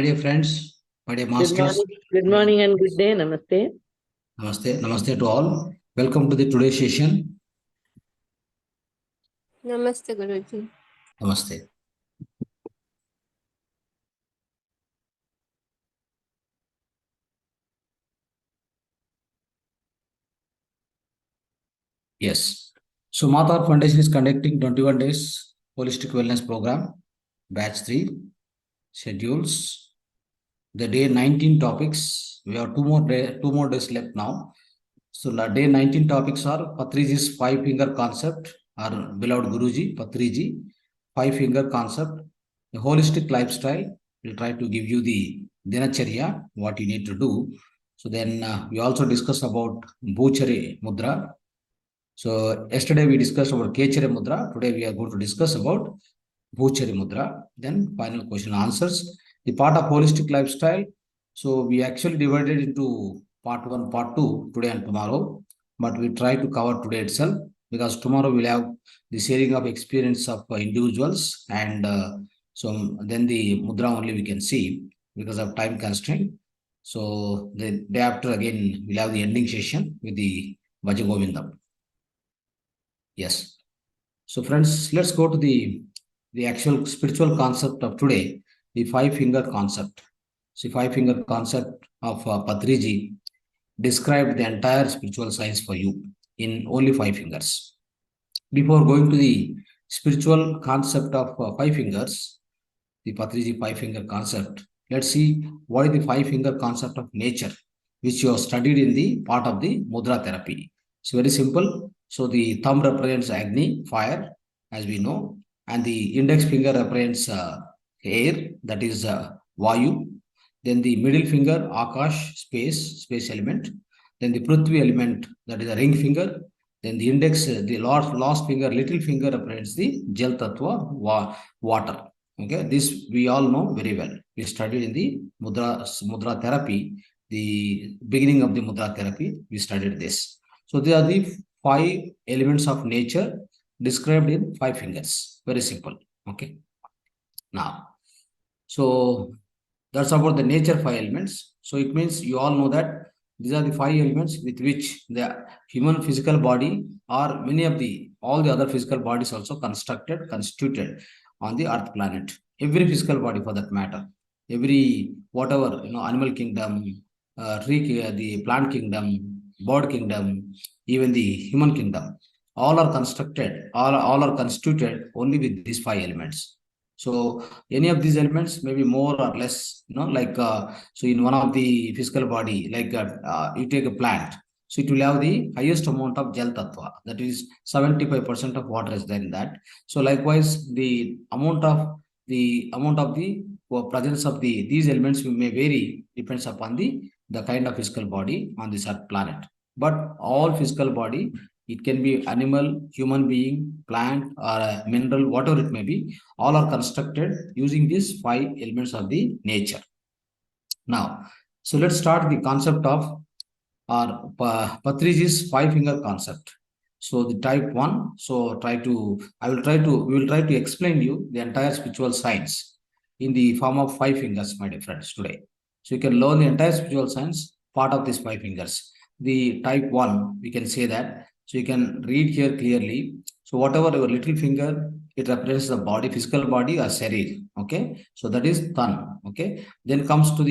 my dear friends, my dear masters. Good morning and good day. Namaste. Namaste, namaste to all. Welcome to the today's session. Namaste, Guruji. Namaste. Yes. So Mahavatar Foundation is conducting 21 days holistic wellness program, batch 3 schedules. The day 19 topics. We have two more days left now. So the day 19 topics are Patriji's 5-finger concept, our beloved Guruji, Patriji, 5-finger concept, a holistic lifestyle. We'll try to give you the Dinacharya, what you need to do. So then we also discuss about Bhoochari Mudra. So yesterday we discussed about kshetra Mudra. Today we are going to discuss about Bhoochari Mudra. Then final question answers. The part of holistic lifestyle. So we actually divided into part 1, part 2 today and tomorrow. But we try to cover today itself because tomorrow we'll have the sharing of experience of individuals. And so then the Mudra only we can see because of time constraint. So the day after again we'll have the ending session with the Bhaja Govindam. Yes. So friends, let's go to the actual spiritual concept of today, the 5-finger concept. So 5-finger concept of Patriji described the entire spiritual science for you in only 5 fingers. Before going to the spiritual concept of 5 fingers, the Patriji 5-finger concept, let's see what is the 5-finger concept of nature, which you have studied in the part of the Mudra therapy. It's very simple. So the thumb represents Agni, fire, as we know, and the index finger represents air, that is Vayu. Then the middle finger, Akash, space element. Then the Prithvi element, that is a ring finger. Then the index, the last finger, little finger represents the Jal Tattva, water. Okay, this we all know very well. We studied in the Mudra therapy, the beginning of the Mudra therapy, we studied this. So they are the 5 elements of nature described in 5 fingers. Very simple. Okay. Now, so that's about the nature 5 elements. So it means you all know that these are the 5 elements with which the human physical body or many of all the other physical bodies also constituted on the earth planet. Every physical body for that matter. Every whatever, animal kingdom, the plant kingdom, bird kingdom, even the human kingdom, all are constructed, all are constituted only with these 5 elements. So any of these elements may be more or less, like so in one of the physical body, like you take a plant, so it will have the highest amount of Jal Tattva, that is 75% of water is there in that. So likewise, the amount of the presence of these elements may vary, depends upon the kind of physical body on this earth planet. But all physical body, it can be animal, human being, plant, or a mineral, whatever it may be, all are constructed using these 5 elements of the nature. Now, so let's start the concept of our Patriji's 5-finger concept. So the type 1, so we will try to explain you the entire spiritual science in the form of 5 fingers, my dear friends, today. So you can learn the entire spiritual science part of these 5 fingers. The type 1, we can say that. So you can read here clearly. So whatever your little finger, it represents the body, physical body or sharir. Okay. So that is Tan. Okay. Then comes to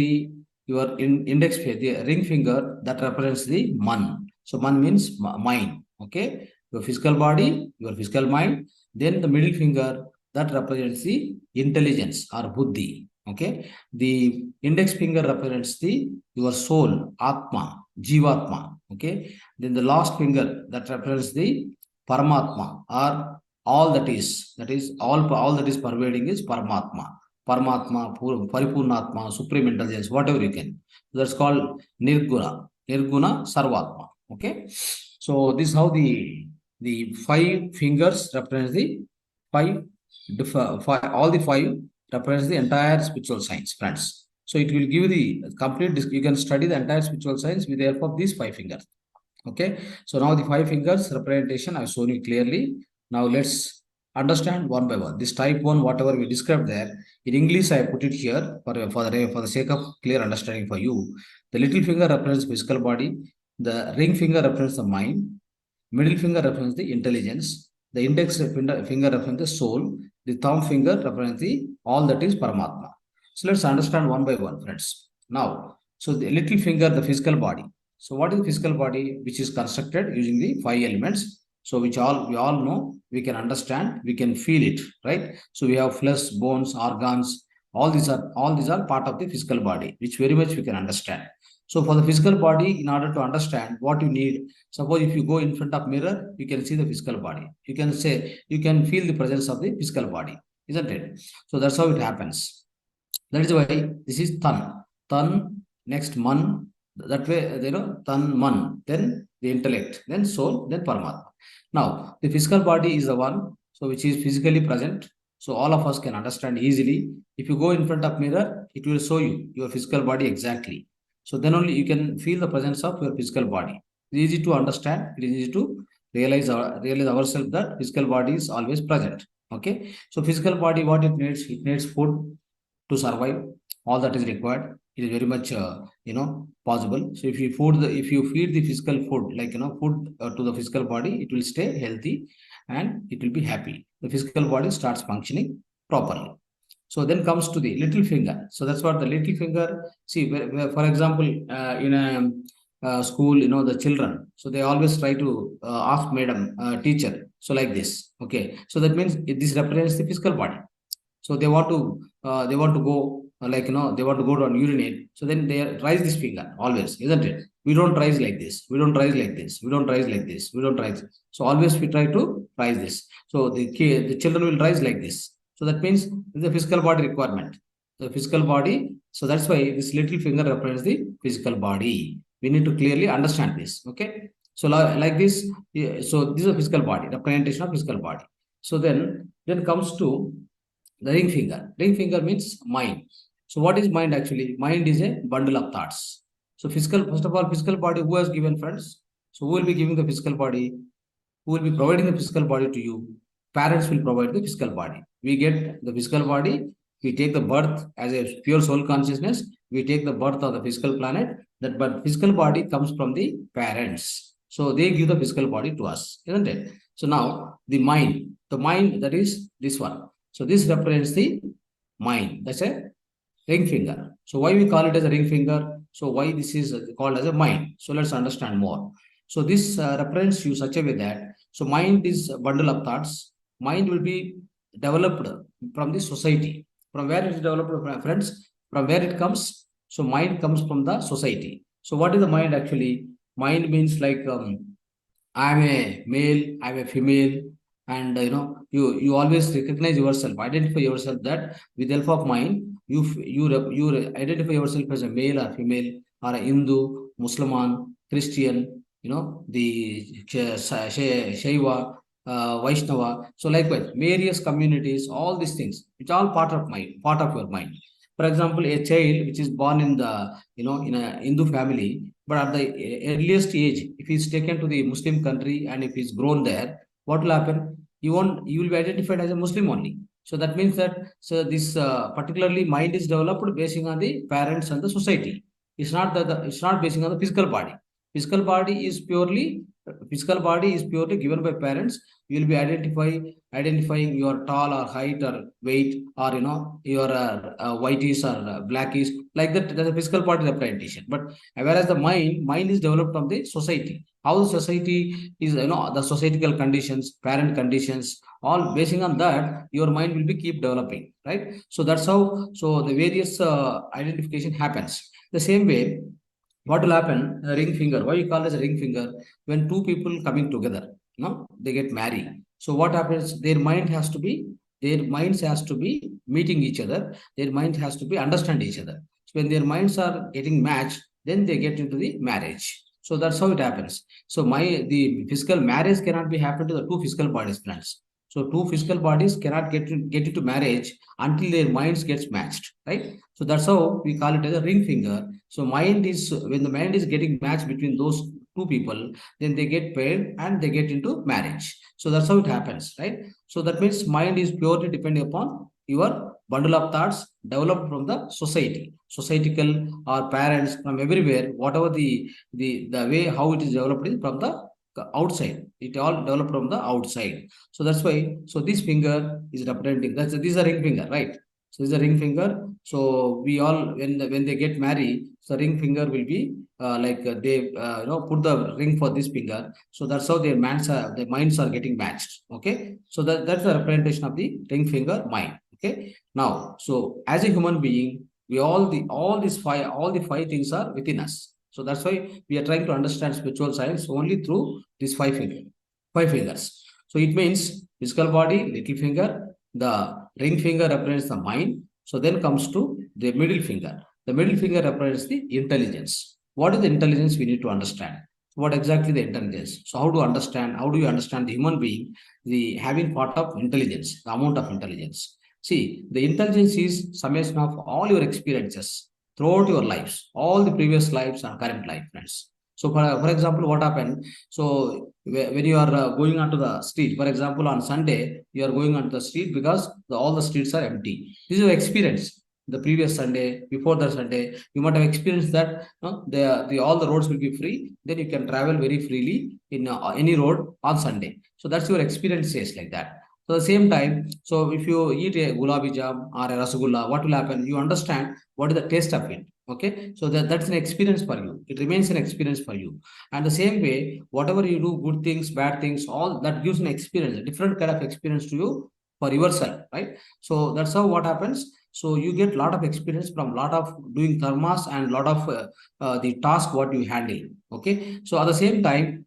your index finger, the ring finger, that represents the Man. So Man means mind. Okay. Your physical body, your physical mind. Then the middle finger, that represents the intelligence or Buddhi. Okay. The index finger represents your soul, Atma, Jivatma. Okay. Then the last finger, that represents the Paramatma, or all that is all that is pervading is Paramatma. Paramatma, Paripurnatma, Supreme Intelligence, whatever you can. That's called Nirguna, Sarvatma. Okay. So this is how the 5 fingers represents the 5, all the 5 represents the entire spiritual science, friends. So it will give the complete, you can study the entire spiritual science with the help of these 5 fingers. Okay. So now the 5 fingers representation I've shown you clearly. Now let's understand one by one. This type 1, whatever we described there, in English, I put it here for the sake of clear understanding for you. The little finger represents physical body. The ring finger represents the mind. Middle finger represents the intelligence. The index finger represents the soul. The thumb finger represents the all that is Paramatma. So let's understand one by one, friends. Now, so the little finger, the physical body. So what is the physical body, which is constructed using the 5 elements? So which we all know, we can understand, we can feel it, right? So we have flesh, bones, organs. All these are part of the physical body, which very much we can understand. So for the physical body, in order to understand what you need, suppose if you go in front of mirror, you can see the physical body. You can say, you can feel the presence of the physical body, isn't it? So that's how it happens. That is why this is tan. Tan, next man. That way, tan man, then the intellect, then soul, then Paramatma. Now, the physical body is the one, so which is physically present. So all of us can understand easily. If you go in front of mirror, it will show you your physical body exactly. So then only you can feel the presence of your physical body. It is easy to understand. It is easy to realize ourselves that physical body is always present. Okay. So physical body, what it needs? It needs food to survive. All that is required. It is very much possible. So if you feed the physical food, like food to the physical body, it will stay healthy and it will be happy. The physical body starts functioning properly. So then comes to the little finger. So that's what the little finger. See, for example, in a school, the children. So they always try to ask madam, teacher. So like this. Okay. So that means this represents the physical body. So they want to go they want to go to an urinate. So then they raise this finger always, isn't it? We don't rise like this. We don't rise like this. We don't rise like this. We don't rise. So always we try to rise this. So the children will rise like this. So that means the physical body requirement. The physical body. So that's why this little finger represents the physical body. We need to clearly understand this. Okay. So like this. So this is a physical body, representation of physical body. So then comes to the ring finger. Ring finger means mind. So what is mind actually? Mind is a bundle of thoughts. So first of all, physical body, who has given, friends? So who will be giving the physical body? Who will be providing the physical body to you? Parents will provide the physical body. We get the physical body. We take the birth as a pure soul consciousness. We take the birth of the physical planet. But physical body comes from the parents. So they give the physical body to us, isn't it? So now the mind, that is this one. So this represents the mind. That's a ring finger. So why we call it as a ring finger? So why this is called as a mind? So let's understand more. So this represents you such a way that, so mind is a bundle of thoughts. Mind will be developed from the society. From where it is developed, friends? From where it comes? So mind comes from the society. So what is the mind actually? Mind means like I'm a male, I'm a female, and you always recognize yourself, identify yourself that with the help of mind, you identify yourself as a male or female, or a Hindu, Muslim, Christian, the Shaiva, Vaishnava. So likewise, various communities, all these things, it's all part of your mind. For example, a child which is born in the in a Hindu family, but at the earliest age, if he's taken to the Muslim country and if he's grown there, what will happen? You will be identified as a Muslim only. So that means that this particularly mind is developed basing on the parents and the society. It's not it's not basing on the physical body. Physical body is purely given by parents. You will be identifying your tall or height or weight, or your whitish or blackish, like that. That's a physical body representation. But whereas the mind is developed from the society. How the society is, the societal conditions, parent conditions, all basing on that, your mind will be keep developing, right? So that's how. So the various identification happens. The same way, what will happen? A ring finger. Why you call it as a ring finger? When two people coming together, they get married. So what happens? Their minds has to be meeting each other. Their mind has to be understand each other. So when their minds are getting matched, then they get into the marriage. So that's how it happens. So the physical marriage cannot be happen to the two physical bodies, friends. So two physical bodies cannot get into marriage until their minds gets matched, right? So that's how we call it as a ring finger. So when the mind is getting matched between those two people, then they get paired and they get into marriage. So that's how it happens, right? So that means mind is purely depending upon your bundle of thoughts developed from the society, societal or parents from everywhere, whatever the way how it is developed is from the outside. It all developed from the outside. So that's why. So this finger is representing. This is a ring finger, right? So this is a ring finger. So we all when they get married, so ring finger will be they put the ring for this finger. So that's how their minds are getting matched. Okay. So that's the representation of the ring finger mind. Okay. Now, so as a human being, we all the five things are within us. So that's why we are trying to understand spiritual science only through these five fingers. So it means physical body, little finger, the ring finger represents the mind. So then comes to the middle finger. The middle finger represents the intelligence. What is the intelligence we need to understand? What exactly the intelligence? So how to understand? How do you understand the human being, the having part of intelligence, the amount of intelligence? See, the intelligence is summation of all your experiences throughout your lives, all the previous lives and current life, friends. So, for example, what happened? So, when you are going onto the street, for example, on Sunday, you are going onto the street because all the streets are empty. This is your experience. The previous Sunday, before the Sunday, you might have experienced that all the roads will be free. Then you can travel very freely in any road on Sunday. So that's your experience says like that. So at the same time, so if you eat a gulabi jam or a rasgulla, what will happen? You understand what is the taste of it. Okay, so that's an experience for you. It remains an experience for you. And the same way, whatever you do, good things, bad things, all that gives an experience, a different kind of experience to you for yourself, right? So that's how what happens. So you get a lot of experience from lot of doing karmas and lot of the task what you handle. Okay, so at the same time,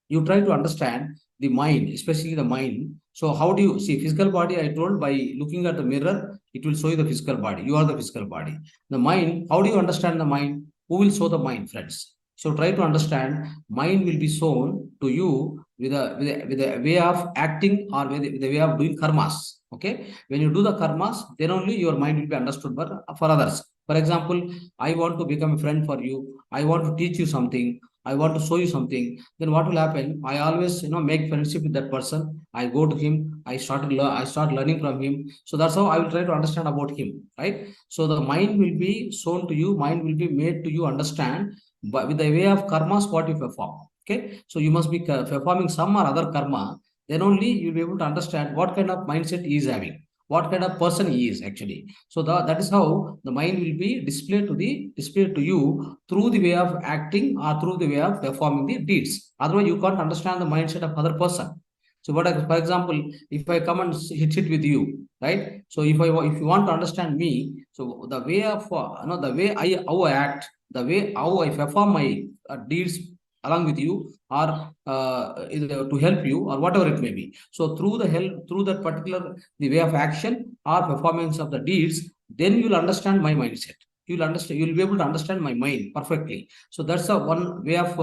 you try to understand the mind, especially the mind. So how do you see physical body? I told by looking at the mirror, it will show you the physical body. You are the physical body. The mind, how do you understand the mind? Who will show the mind, friends? So try to understand. Mind will be shown to you with a way of acting or with a way of doing karmas. Okay, when you do the karmas, then only your mind will be understood for others. For example, I want to become a friend for you. I want to teach you something. I want to show you something. Then what will happen? I always make friendship with that person. I go to him. I start learning from him. So that's how I will try to understand about him, right? So the mind will be shown to you. Mind will be made to you understand, but with the way of karmas what you perform. Okay, so you must be performing some or other karma. Then only you'll be able to understand what kind of mindset he is having, what kind of person he is actually. So that is how the mind will be displayed to you through the way of acting or through the way of performing the deeds. Otherwise, you can't understand the mindset of other person. So, for example, if I come and sit with you, right? So, if you want to understand me, so the way of the way how I act, the way how I perform my deeds along with you, or to help you, or whatever it may be. So, through that particular the way of action or performance of the deeds, then you will understand my mindset. You'll be able to understand my mind perfectly. So that's the one way of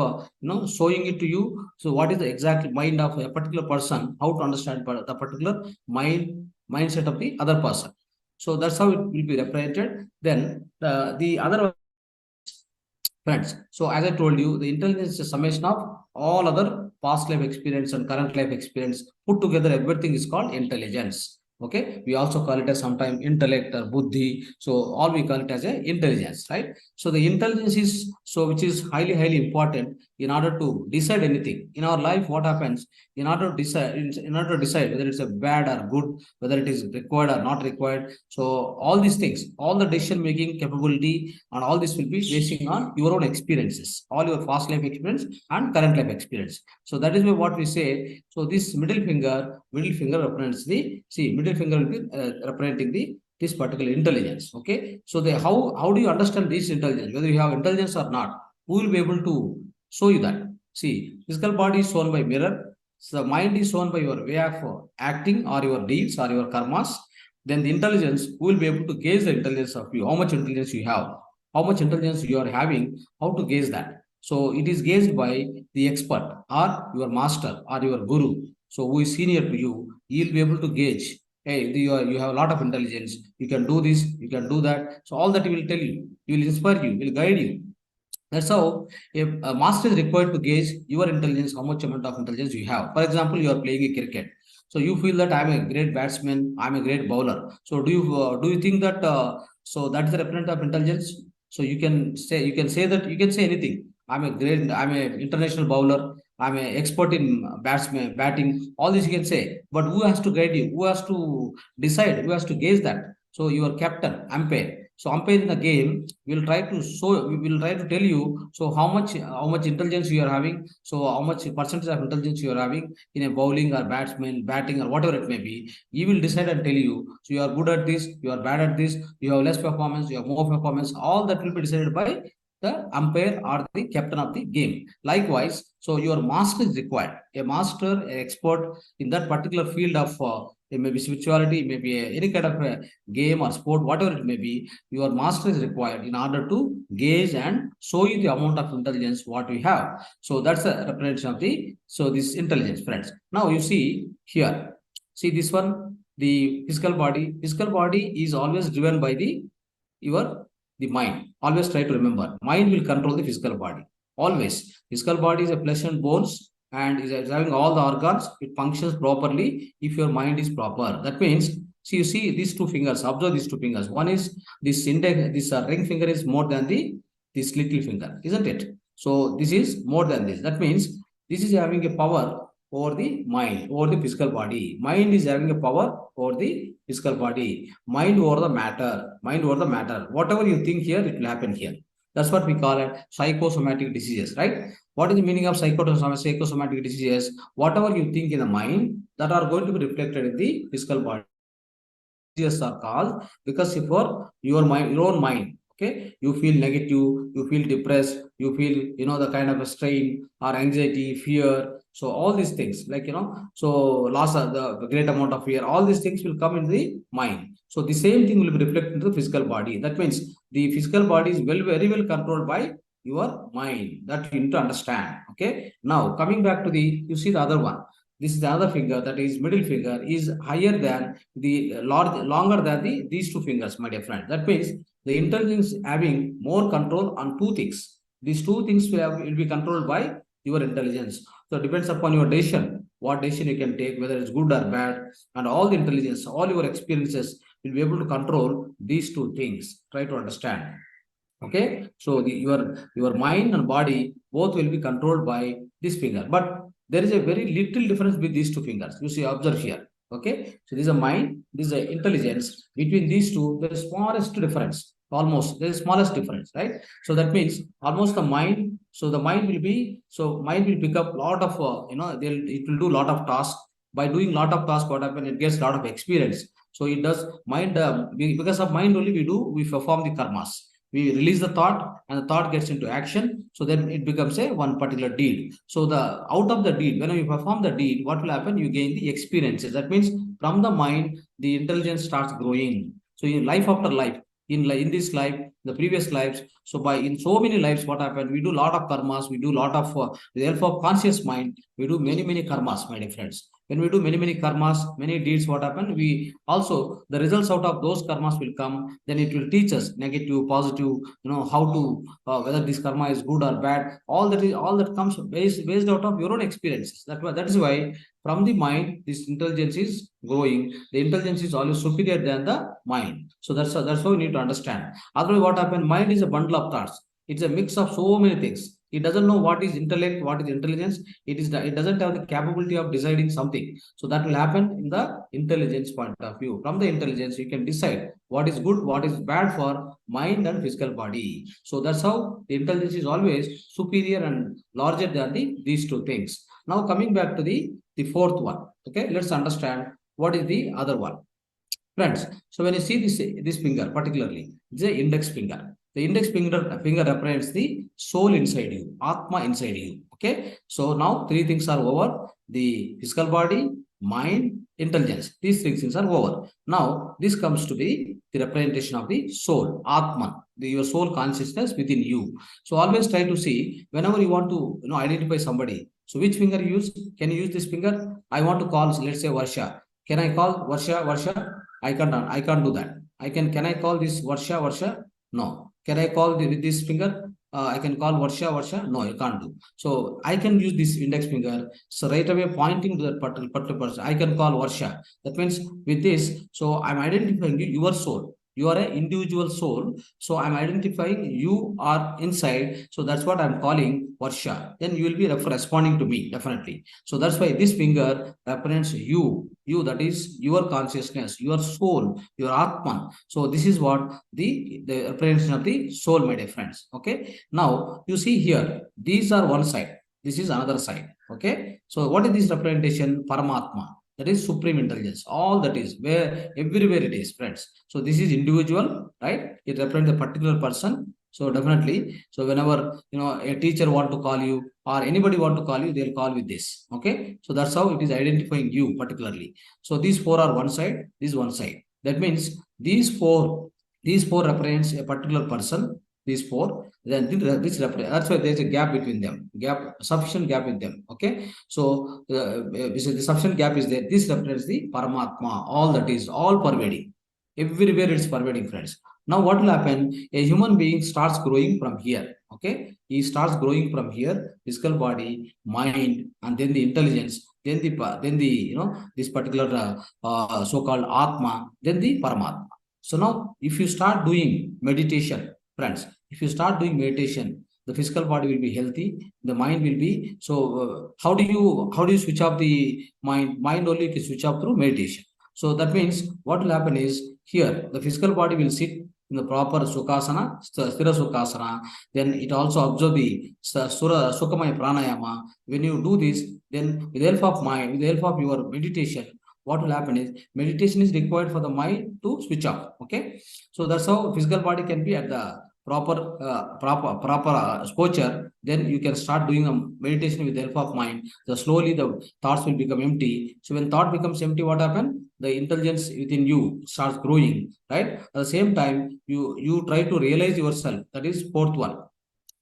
showing it to you. So what is the exact mind of a particular person, how to understand the particular mindset of the other person. So that's how it will be represented. Then the other, friends, so as I told you, the intelligence is a summation of all other past life experience and current life experience put together. Everything is called intelligence. Okay, we also call it as sometimes intellect or buddhi. So all we call it as a intelligence, right? So the intelligence is which is highly important in order to decide anything in our life. What happens in order to decide whether it's a bad or good, whether it is required or not required. So all these things, all the decision making capability, and all this will be basing on your own experiences, all your past life experience and current life experience. So that is why what we say. So this middle finger represents middle finger will be representing this particular intelligence. Okay, so how do you understand this intelligence, whether you have intelligence or not? Who will be able to show you that? See, physical body is shown by mirror. So the mind is shown by your way of acting or your deeds or your karmas. Then the intelligence, who will be able to gauge the intelligence of you, how much intelligence you have, how much intelligence you are having, how to gauge that. So it is gauged by the expert or your master or your guru. So who is senior to you, he'll be able to gauge. Hey, you have a lot of intelligence. You can do this, you can do that. So all that he will tell you, he will inspire you, he will guide you. That's how a master is required to gauge your intelligence, how much amount of intelligence you have. For example, you are playing a cricket. So you feel that I'm a great batsman, I'm a great bowler. So do you think that so that's the representative of intelligence? So you can say that you can say anything. I'm a international bowler. I'm an expert in batting. All this you can say. But who has to guide you? Who has to decide? Who has to gauge that? So your captain, umpire. So umpire in the game will try to show. We will try to tell you. So how much intelligence you are having. So how much percentage of intelligence you are having in a bowling or batting or whatever it may be. He will decide and tell you. So you are good at this. You are bad at this. You have less performance. You have more performance. All that will be decided by the umpire or the captain of the game. Likewise, so your master is required. A master, an expert in that particular field of it may be spirituality, it may be any kind of a game or sport, whatever it may be, your master is required in order to gauge and show you the amount of intelligence what we have. So that's the representation of the, so this intelligence, friends. Now you see here, see this one, the physical body. Physical body is always driven by the mind. Always try to remember, mind will control the physical body. Always. Physical body is a flesh and bones and is having all the organs. It functions properly if your mind is proper. That means, see, you see these two fingers. Observe these two fingers. One is this index, this ring finger is more than this little finger, isn't it? So this is more than this. That means this is having a power over the mind, over the physical body. Mind is having a power over the physical body. Mind over the matter. Mind over the matter. Whatever you think here, it will happen here. That's what we call it psychosomatic diseases, right? What is the meaning of psychosomatic diseases? Whatever you think in the mind, that are going to be reflected in the physical body. Diseases are called because for your mind, your own mind, okay, you feel negative, you feel depressed, you feel, the kind of a strain or anxiety, fear. So all these things, like, so loss of the great amount of fear, all these things will come in the mind. So the same thing will be reflected into the physical body. That means the physical body is very well controlled by your mind. That you need to understand. Okay. Now coming back to you see the other one. This is the other finger, that is middle finger, is higher than longer than these two fingers, my dear friend. That means the intelligence having more control on two things. These two things will be controlled by your intelligence. So it depends upon your decision, what decision you can take, whether it's good or bad, and all the intelligence, all your experiences will be able to control these two things. Try to understand. Okay, so your mind and body both will be controlled by this finger, but there is a very little difference with these two fingers. You see, observe here. Okay, so this is a mind, this is a intelligence. Between these two, the smallest difference, almost the smallest difference, right? So that means almost the mind. So the mind will be, so mind will pick up a lot of it will do a lot of tasks. By doing lot of tasks, what happens? It gets a lot of experience. So it does mind because of mind only we perform the karmas. We release the thought and the thought gets into action. So then it becomes a one particular deed. So out of the deed, when you perform the deed, what will happen? You gain the experiences. That means from the mind, the intelligence starts growing. So in life after life, in this life, the previous lives, so in so many lives, what happened? We do a lot of karmas. We do a lot of with the help of conscious mind. We do many karmas, my dear friends. When we do many karmas, many deeds, what happen? We also, the results out of those karmas will come. Then it will teach us negative, positive, how to whether this karma is good or bad. All that comes based out of your own experiences. That is why from the mind, this intelligence is growing. The intelligence is always superior than the mind. So that's how we need to understand. Otherwise, what happens? Mind is a bundle of thoughts. It's a mix of so many things. It doesn't know what is intellect, what is intelligence. It doesn't have the capability of deciding something. So that will happen in the intelligence point of view. From the intelligence, you can decide what is good, what is bad for mind and physical body. So that's how the intelligence is always superior and larger than these two things. Now coming back to the fourth one. Okay, let's understand what is the other one. Friends, so when you see this finger, particularly, it's the index finger. The index finger represents the soul inside you, Atma inside you. Okay, so now three things are over: the physical body, mind, intelligence. These three things are over. Now this comes to be the representation of the soul, Atman, your soul consciousness within you. So always try to see whenever you want to identify somebody. So which finger you use? Can you use this finger? I want to call, let's say, Varsha. Can I call Varsha? I can't do that. Can I call this Varsha? No. Can I call with this finger? I can call Varsha. No, you can't do. So I can use this index finger. So right away pointing to that particular person, I can call Varsha. That means with this, so I'm identifying your soul. You are an individual soul. So I'm identifying you are inside. So that's what I'm calling Varsha. Then you will be responding to me, definitely. So that's why this finger represents you. You, that is your consciousness, your soul, your Atman. So this is what the representation of the soul, my dear friends. Okay. Now you see here, these are one side. This is another side. Okay. So what is this representation? Paramatma. That is supreme intelligence. All that is where everywhere it is, friends. So this is individual, right? It represents a particular person. So definitely. So whenever a teacher want to call you or anybody want to call you, they'll call with this. Okay. So that's how it is identifying you particularly. So these four are one side. This one side. That means these four represents a particular person. These four, then this represents. That's why there's a gap between them. Sufficient gap with them. Okay. So the sufficient gap is there. This represents the Paramatma, all that is, all pervading. Everywhere it's pervading, friends. Now what will happen? A human being starts growing from here. Okay, he starts growing from here: physical body, mind, and then the intelligence, then the this particular so-called Atma, then the Paramatma. So now, if you start doing meditation, friends, if you start doing meditation, the physical body will be healthy, the mind will be. So how do you switch off the mind? Mind only can switch off through meditation. So that means what will happen is here the physical body will sit in the proper Sukhasana, Sthira Sukhasana. Then it also observe the Sukhamaya Pranayama. When you do this, then with the help of mind, with the help of your meditation, what will happen is meditation is required for the mind to switch off. Okay, so that's how physical body can be at the proper posture. Then you can start doing a meditation with the help of mind. So slowly the thoughts will become empty. So when thought becomes empty, what happens? The intelligence within you starts growing, right? At the same time, you try to realize yourself. That is fourth one.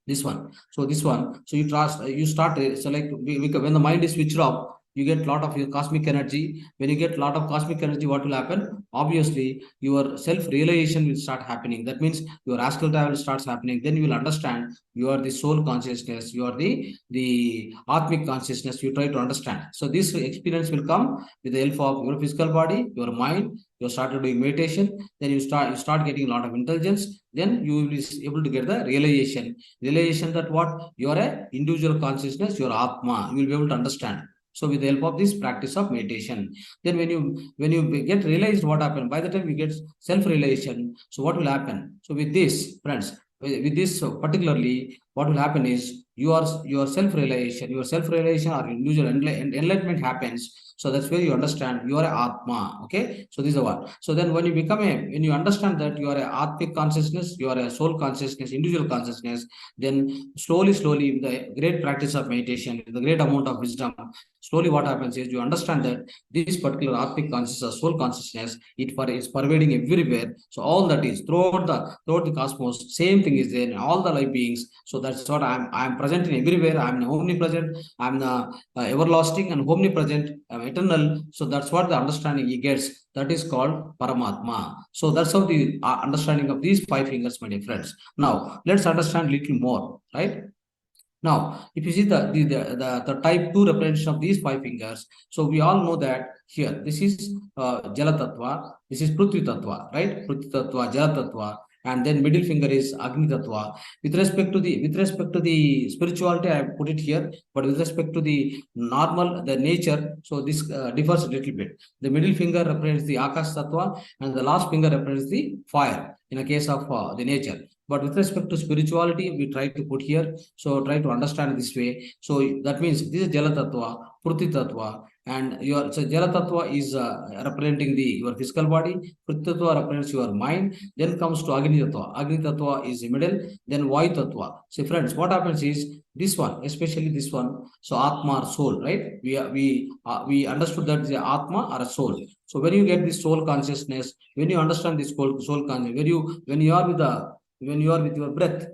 This one. So this one. So you trust. You start. So like when the mind is switched off, you get a lot of your cosmic energy. When you get a lot of cosmic energy, what will happen? Obviously, your self-realization will start happening. That means your astral travel starts happening. Then you will understand you are the soul consciousness, you are the Atmic consciousness. You try to understand. So this experience will come with the help of your physical body, your mind. You started doing meditation, then you start getting a lot of intelligence. Then you will be able to get the realization that what you are a individual consciousness, your Atma. You will be able to understand. So with the help of this practice of meditation, then when you get realized, what happened? By the time you get self-realization, so what will happen? So with this, friends, with this particularly, what will happen is your self-realization or individual enlightenment happens. So that's where you understand you are a Atma. Okay. So this is the one. So then when you understand that you are a Atmic consciousness, you are a soul consciousness, individual consciousness, then slowly, with the great practice of meditation, with the great amount of wisdom, slowly what happens is you understand that this particular Atmic consciousness, soul consciousness, is pervading everywhere. So all that is throughout the cosmos, same thing is there in all the life beings. So that's what I'm present in everywhere. I'm omnipresent. I'm the everlasting and omnipresent. I'm eternal. So that's what the understanding he gets. That is called Paramatma. So that's how the understanding of these five fingers, my dear friends. Now let's understand little more, right? Now, if you see the type 2 representation of these five fingers, so we all know that here, this is Jala Tattva, this is Prithvi Tattva, right? Prithvi Tattva, Jala Tattva, and then middle finger is Agni Tattva. With respect to the spirituality, I put it here, but with respect to the normal, the nature, so this differs a little bit. The middle finger represents the Akash Tattva, and the last finger represents the fire in a case of the nature. But with respect to spirituality, we try to put here. So try to understand this way. So that means this is Jala Tattva, Prithvi Tattva, and Jala Tattva is representing your physical body. Prithvi Tattva represents your mind. Then comes to Agni Tattva. Agni Tattva is the middle. Then Vayu Tattva. So friends, what happens is this one, especially this one. So Atma or soul, right? We understood that the Atma or a soul. So when you get this soul consciousness, when you understand this soul consciousness, when you are with your breath,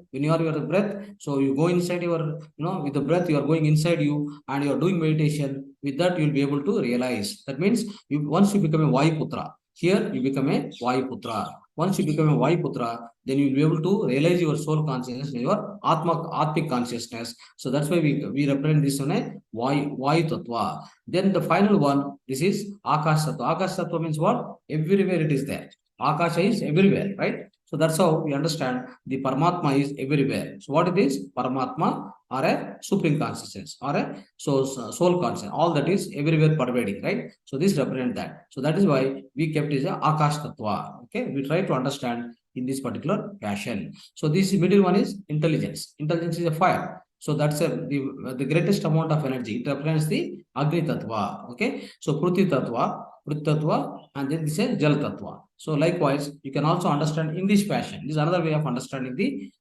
so you go inside with the breath, you are going inside you and you are doing meditation. With that, you'll be able to realize. That means once you become a Vayu Putra, here you become a Vayu Putra. Once you become a Vayu-putra, then you will be able to realize your soul consciousness, your Atmic consciousness. So that's why we represent this on a Vayu Tattva. Then the final one, this is Akash Tattva. Akash Tattva means what? Everywhere it is there. Akasha is everywhere, right? So that's how we understand the Paramatma is everywhere. So what it is? Paramatma or a supreme consciousness or a soul consciousness. All that is everywhere pervading, right? So this represents that. So that is why we kept it as a Akash Tattva. Okay, we try to understand in this particular fashion. So this middle one is intelligence. Intelligence is a fire. So that's the greatest amount of energy. It represents the Agni Tattva. Okay, so Pruthi Tattva, Prut Tattva, and then this is Jal Tattva. So likewise, you can also understand in this fashion. This is another way of understanding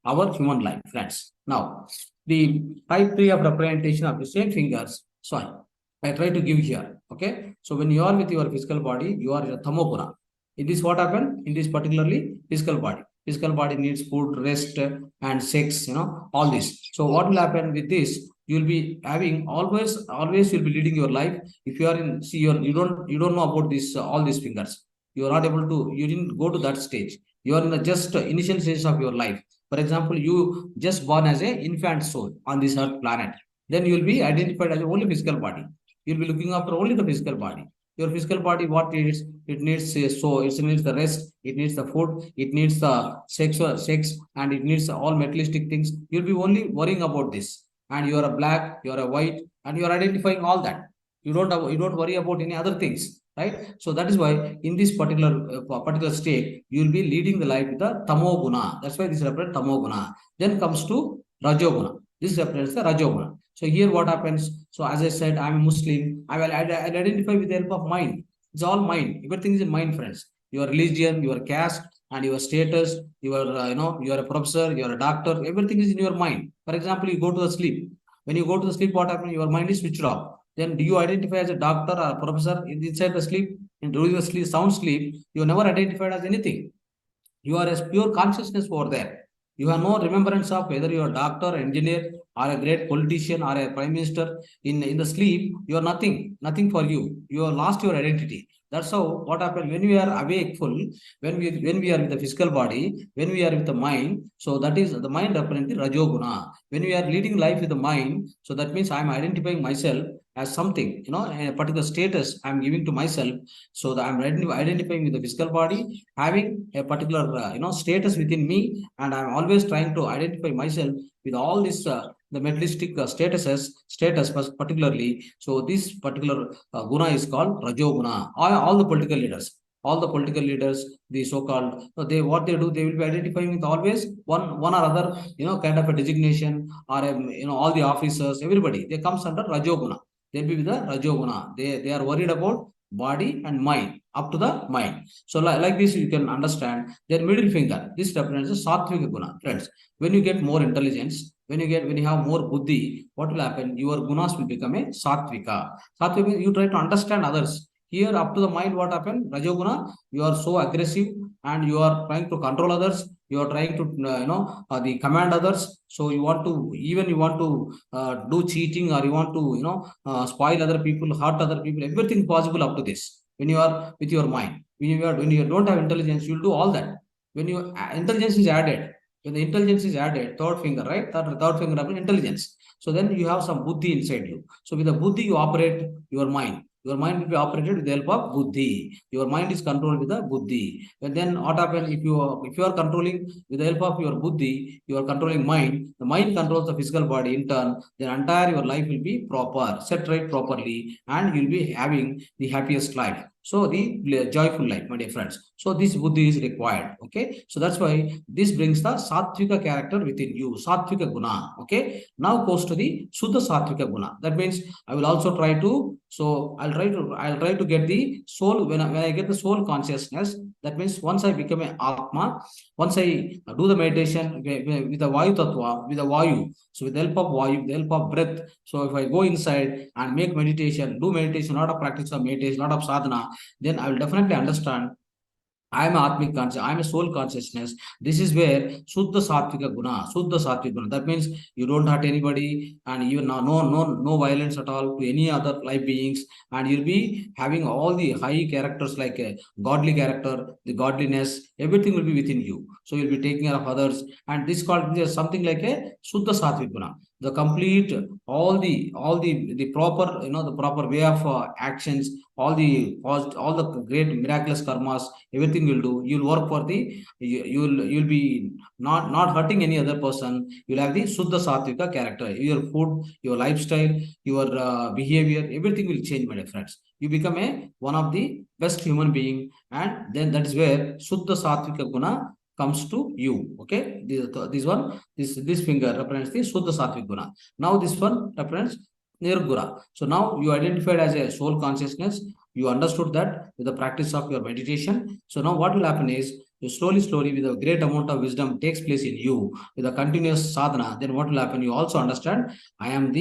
our human life, friends. Now, the type 3 of representation of the same fingers. So I try to give here. Okay. So when you are with your physical body, you are in a Tamoguna. In this, what happened? In this particularly physical body. Physical body needs food, rest, and sex, all this. So what will happen with this? You will be having always you'll be leading your life. If you are in, see, you don't know about this, all these fingers. You are not able to, you didn't go to that stage. You are in the just initial stage of your life. For example, you just born as an infant soul on this earth planet. Then you will be identified as only physical body. You'll be looking after only the physical body. Your physical body, what it needs? It needs it needs the rest, it needs the food, it needs the sex, and it needs all materialistic things. You'll be only worrying about this. And you are a black, you are a white, and you are identifying all that. You don't worry about any other things, right? So that is why in this particular state, you will be leading the life with the Tamo Guna. That's why this represents Tamo Guna. Then comes to Rajoguna. This represents the Rajoguna. So here what happens? So as I said, I'm a Muslim. I'll identify with the help of mind. It's all mind. Everything is in mind, friends. Your religion, your caste, and your status, your you are a professor, you are a doctor. Everything is in your mind. For example, you go to the sleep. When you go to the sleep, what happens? Your mind is switched off. Then do you identify as a doctor or a professor inside the sleep? And during the sleep, sound sleep, you are never identified as anything. You are a pure consciousness over there. You have no remembrance of whether you are a doctor, engineer, or a great politician or a prime minister. In the sleep, you are nothing for you. You have lost your identity. That's how what happens when we are awake full, when we are with the physical body, when we are with the mind. So that is the mind representing Rajoguna. When we are leading life with the mind, so that means I am identifying myself as something, a particular status I am giving to myself. So that I am identifying with the physical body, having a particular status within me, and I am always trying to identify myself with all this the materialistic status particularly. So this particular guna is called Rajoguna. All the political leaders, the so-called, what they do, they will be identifying with always one or other, kind of a designation, or all the officers, everybody, they comes under Rajoguna. They'll be with the Rajoguna. They are worried about body and mind, up to the mind. So like this, you can understand their middle finger. This represents the Sattvika Guna, friends. When you get more intelligence, when you have more buddhi, what will happen? Your gunas will become a Sattvika. Sattvika, you try to understand others. Here, up to the mind, what happened? Rajoguna, you are so aggressive and you are trying to control others. You are trying to, the command others. So you want to do cheating, or you want to, spoil other people, hurt other people. Everything possible up to this. When you are with your mind, when you don't have intelligence, you'll do all that. When your intelligence is added, when the intelligence is added, third finger, right? Third finger of intelligence. So then you have some buddhi inside you. So with the buddhi, you operate your mind. Your mind will be operated with the help of buddhi. Your mind is controlled with the buddhi. And then what happens if you are controlling with the help of your buddhi, you are controlling mind. The mind controls the physical body in turn. Then entire your life will be proper, set right properly, and you'll be having the happiest life. So the joyful life, my dear friends. So this buddhi is required. Okay. So that's why this brings the sattvika character within you, sattvika guna. Okay. Now goes to the Suddha sattvika guna. That means I will also try to. So I'll try to get the soul. When I get the soul consciousness, that means once I become an Atma, once I do the meditation with the Vayu Tattva, with the Vayu. So with the help of Vayu, with the help of breath. So if I go inside and make meditation, do meditation, not a practice of meditation, not of sadhana, then I will definitely understand I am Atmic conscious, I am a soul consciousness. This is where Suddha Sattvika Guna, Suddha Sattvika Guna. That means you don't hurt anybody and you no violence at all to any other life beings, and you'll be having all the high characters like a godly character, the godliness, everything will be within you. So you'll be taking care of others, and this called something like a Suddha Sattvika Guna. The complete all the proper the proper way of actions, all the great miraculous karmas, everything you'll do. You'll work for you'll be not hurting any other person. You'll have the Suddha Sattvika character. Your food, your lifestyle, your behavior, everything will change, my dear friends. You become one of the best human being, and then that is where Suddha Sattvika Guna comes to you. Okay, this finger represents the Suddha Sattvika Guna. Now this one represents Nirguna. So now you identified as a soul consciousness. You understood that with the practice of your meditation. So now what will happen is you slowly, with a great amount of wisdom takes place in you, with a continuous sadhana. Then what will happen? You also understand I am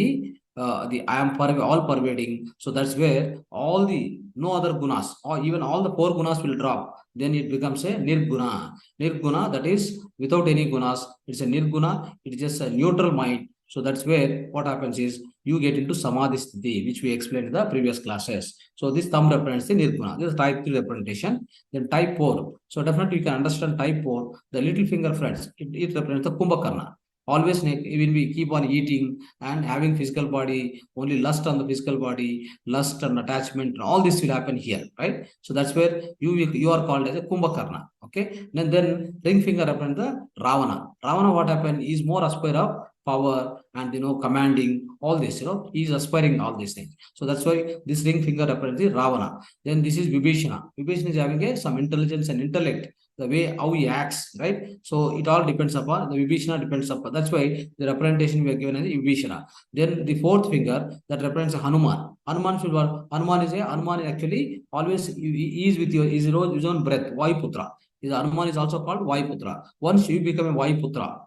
I am all pervading. So that's where all the no other gunas or even all the four gunas will drop. Then it becomes a nirguna. Nirguna, that is without any gunas. It's a nirguna. It's just a neutral mind. So that's where what happens is you get into samadhi sthiti, which we explained in the previous classes. So this thumb represents the nirguna. This is type 3 representation. Then type 4. So definitely you can understand type 4. The little finger, friends, it represents the kumbhakarna. Always when we keep on eating and having physical body, only lust on the physical body, lust and attachment, and all this will happen here, right? So that's where you are called as a kumbhakarna. Okay. Then ring finger represents the Ravana. Ravana, what happened is more aspire of power and commanding all this. He is aspiring all these things. So that's why this ring finger represents the Ravana. Then this is Vibhishana. Vibhishana is having some intelligence and intellect, the way how he acts, right? So it all depends upon the Vibhishana, depends upon. That's why the representation we are given as Vibhishana. Then the fourth finger that represents Hanuman. Hanuman is actually always he is with his own breath. Vaikuputra. Hanuman is also called Vaikuputra. Once you become a Vaikuputra,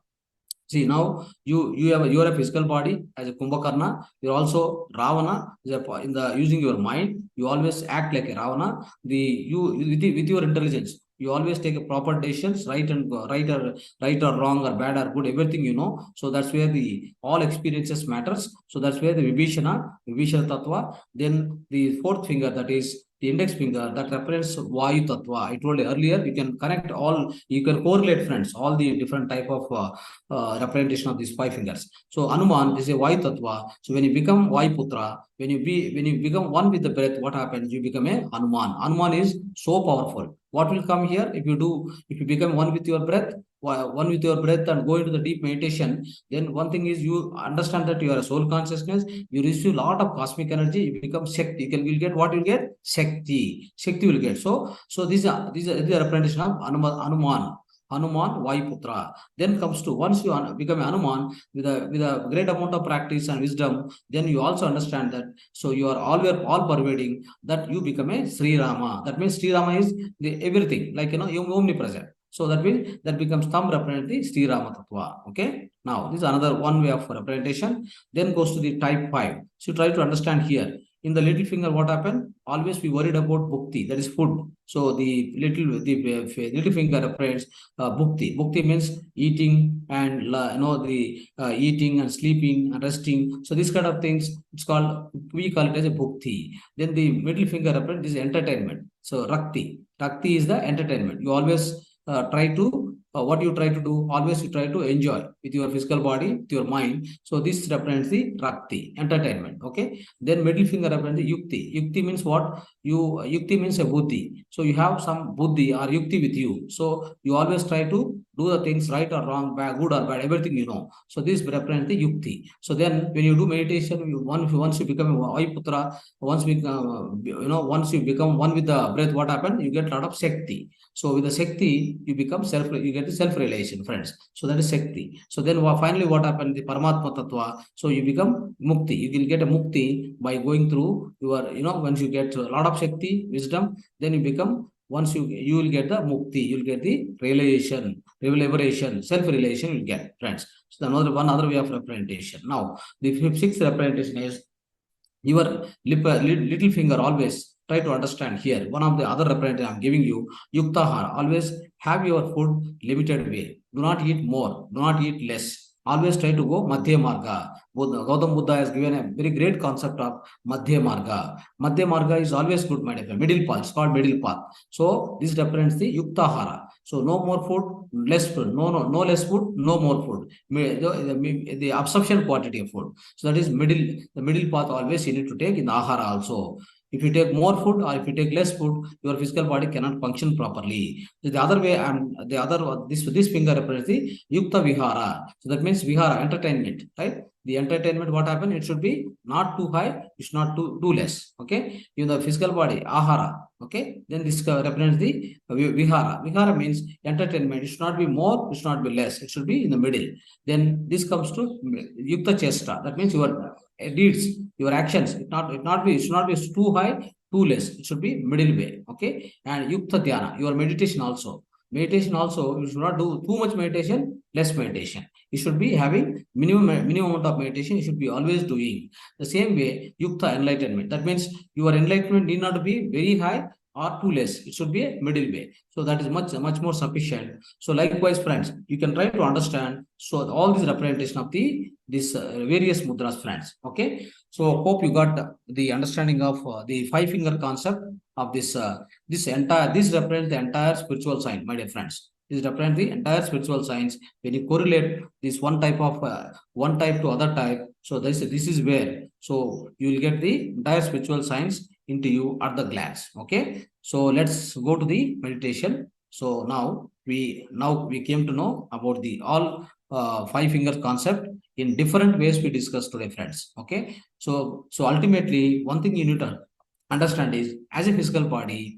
see, now you are a physical body as a Kumbhakarna. You're also Ravana. In the using your mind, you always act like a Ravana. With your intelligence, you always take a proper decisions, right or wrong or bad or good, everything you know. So that's where the all experiences matters. So that's where the Vibhishana Tattva. Then the fourth finger, that is the index finger, that represents Vayu Tattva. I told you earlier, you can connect all, you can correlate, friends, all the different type of representation of these five fingers. So Hanuman is a Vayu Tattva. So when you become Vayuputra, when you become one with the breath, what happens? You become a Hanuman. Hanuman is so powerful. What will come here if you become one with your breath? One with your breath and go into the deep meditation, then one thing is you understand that you are a soul consciousness, you receive a lot of cosmic energy, you become Shakti. Will get what you get? Shakti will get. So these are the representation of Hanuman. Vayuputra. Then comes to once you become a Hanuman with a great amount of practice and wisdom, then you also understand that so you are all pervading, that you become a Sri Rama. That means Sri Rama is the everything, like you're omnipresent. So that means that becomes thumb represent the Sri Rama Tattva. Okay. Now this is another one way of representation. Then goes to the type 5. So try to understand here. In the little finger, what happened? Always we worried about bhukti, that is food. So the little finger represents bhukti. Bhukti means eating and eating and sleeping and resting. So these kind of things, we call it as a bhukti. Then the middle finger represents this entertainment. So rakti is the entertainment. You always try to what you try to do, always you try to enjoy with your physical body, with your mind. So this represents the rakti, entertainment. Okay. Then middle finger represents the yukti. Yukti means what? Yukti means a buddhi. So you have some buddhi or yukti with you. So you always try to do the things right or wrong, bad, good or bad, everything you know. So this represents the yukti. So then when you do meditation, once you become a Vayuputra, once you become one with the breath, what happens? You get a lot of Shakti. So with the Shakti, you get the self-realization, friends. So that is Shakti. So then finally what happened? The Paramatma Tattva. So you become Mukti. You will get a Mukti by going through your, once you get a lot of Shakti, wisdom, then you become, once you will get the Mukti, you will get the liberation, self-realization you will get, friends. So another way of representation. Now, the sixth representation is your little finger always try to understand here. One of the other representative I'm giving you, Yuktahara. Always have your food limited way. Do not eat more. Do not eat less. Always try to go Madhya Marga. Gautam Buddha has given a very great concept of Madhya Marga. Madhya Marga is always good, my dear friend. Middle path. It's called middle path. So this represents the Yuktahara. So no more food, less food. No less food, no more food. The absorption quantity of food. So that is middle. The middle path always you need to take in the Ahara also. If you take more food or if you take less food, your physical body cannot function properly. So the other way, this finger represents the Yukta Vihara. So that means Vihara, entertainment, right? The entertainment, what happened? It should be not too high, it's not too less. Okay, in the physical body, Ahara. Okay, then this represents the Vihara. Vihara means entertainment. It should not be more, it should not be less. It should be in the middle. Then this comes to Yukta Chesta. That means your deeds, your actions, it should not be too high, too less. It should be middle way. Okay, and Yukta Dhyana, your meditation also. Meditation also, you should not do too much meditation, less meditation. You should be having minimum amount of meditation. You should be always doing the same way. Yukta enlightenment. That means your enlightenment need not be very high or too less. It should be a middle way. So that is much more sufficient. So likewise, friends, you can try to understand. So all this representation of this various mudras, friends. Okay. So hope you got the understanding of the 5-finger concept of this. This represents the entire spiritual science, my dear friends. This represents the entire spiritual science. When you correlate this one type to other type, so this is where so you will get the entire spiritual science into you at the glance. Okay, so let's go to the meditation. So now we came to know about the all 5-finger concept in different ways we discussed today, friends. Okay, so ultimately one thing you need to understand is as a physical body,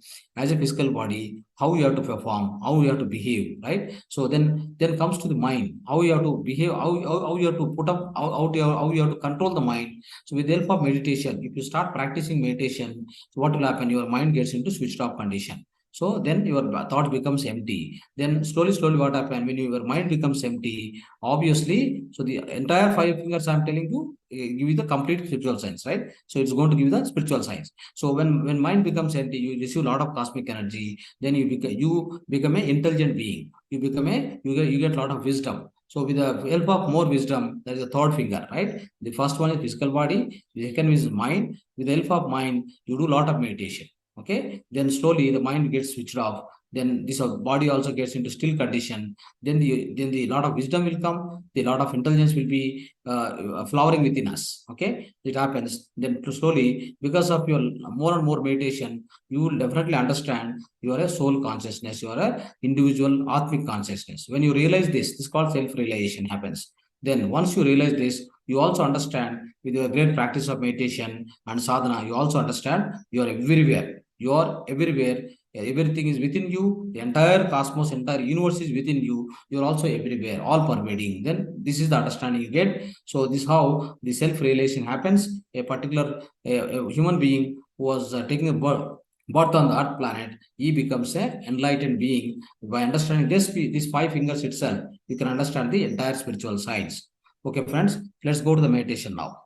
how you have to perform, how you have to behave, right? So then comes to the mind, how you have to behave, how you have to put up, how you have to control the mind. So with the help of meditation, if you start practicing meditation, so what will happen? Your mind gets into switched off condition. So then your thought becomes empty. Then slowly what happens when your mind becomes empty? Obviously, so the entire 5 fingers I'm telling you give you the complete spiritual science, right? So it's going to give you the spiritual science. So when mind becomes empty, you receive a lot of cosmic energy. Then you become an intelligent being. You get a lot of wisdom. So with the help of more wisdom, there is a third finger, right? The first one is physical body. The second is mind. With the help of mind, you do a lot of meditation. Okay, then slowly the mind gets switched off. Then this body also gets into still condition. Then the lot of wisdom will come. The lot of intelligence will be flowering within us. Okay, it happens. Then slowly, because of your more and more meditation, you will definitely understand you are a soul consciousness. You are a individual atmic consciousness. When you realize this is called self-realization happens. Then once you realize this, you also understand with your great practice of meditation and sadhana, you also understand you are everywhere. You are everywhere. Everything is within you. The entire cosmos, entire universe is within you. You are also everywhere, all pervading. Then this is the understanding you get. So this is how the self-realization happens. A particular a human being who was taking a birth on the earth planet, he becomes an enlightened being. By understanding these 5 fingers itself, you can understand the entire spiritual science. Okay, friends, let's go to the meditation now.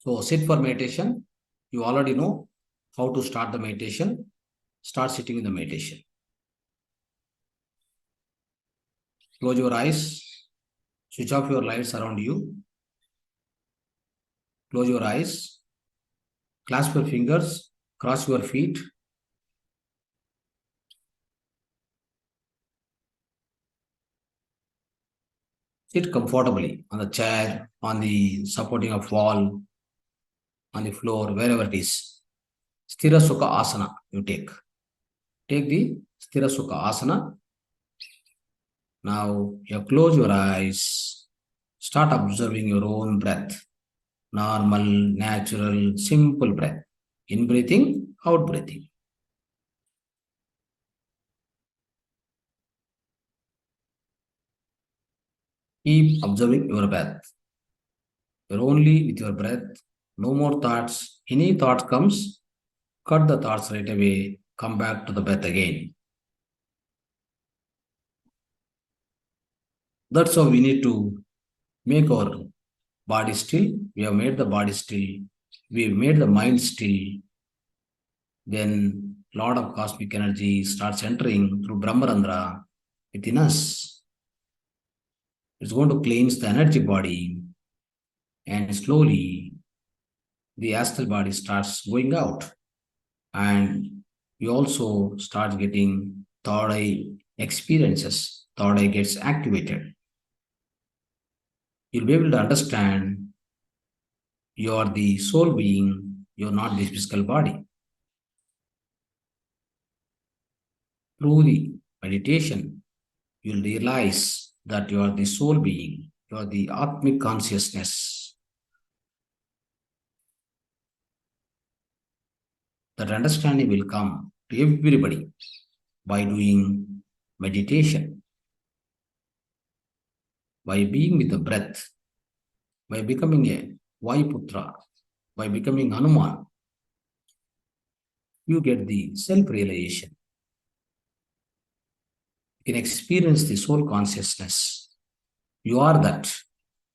So sit for meditation. You already know how to start the meditation. Start sitting in the meditation. Close your eyes. Switch off your lights around you. Close your eyes. Clasp your fingers. Cross your feet. Sit comfortably on the chair, on the supporting of wall, on the floor, wherever it is. Sthira Sukha Asana you take. Take the Sthira Sukha Asana. Now you close your eyes. Start observing your own breath. Normal, natural, simple breath. In breathing, out breathing. Keep observing your breath. You're only with your breath. No more thoughts. Any thought comes, cut the thoughts right away. Come back to the breath again. That's how we need to make our body still, we have made the body still, we have made the mind still, then lot of cosmic energy starts entering through Brahmarandra within us. It's going to cleanse the energy body, and slowly the astral body starts going out, and you also start getting third eye experiences. Third eye gets activated. You'll be able to understand you are the soul being, you're not this physical body. Through the meditation, you'll realize that you are the soul being, you are the Atmic consciousness. That understanding will come to everybody by doing meditation, by being with the breath, by becoming a Vaiputra, by becoming Hanuman. You get the self-realization. You can experience the soul consciousness. You are that.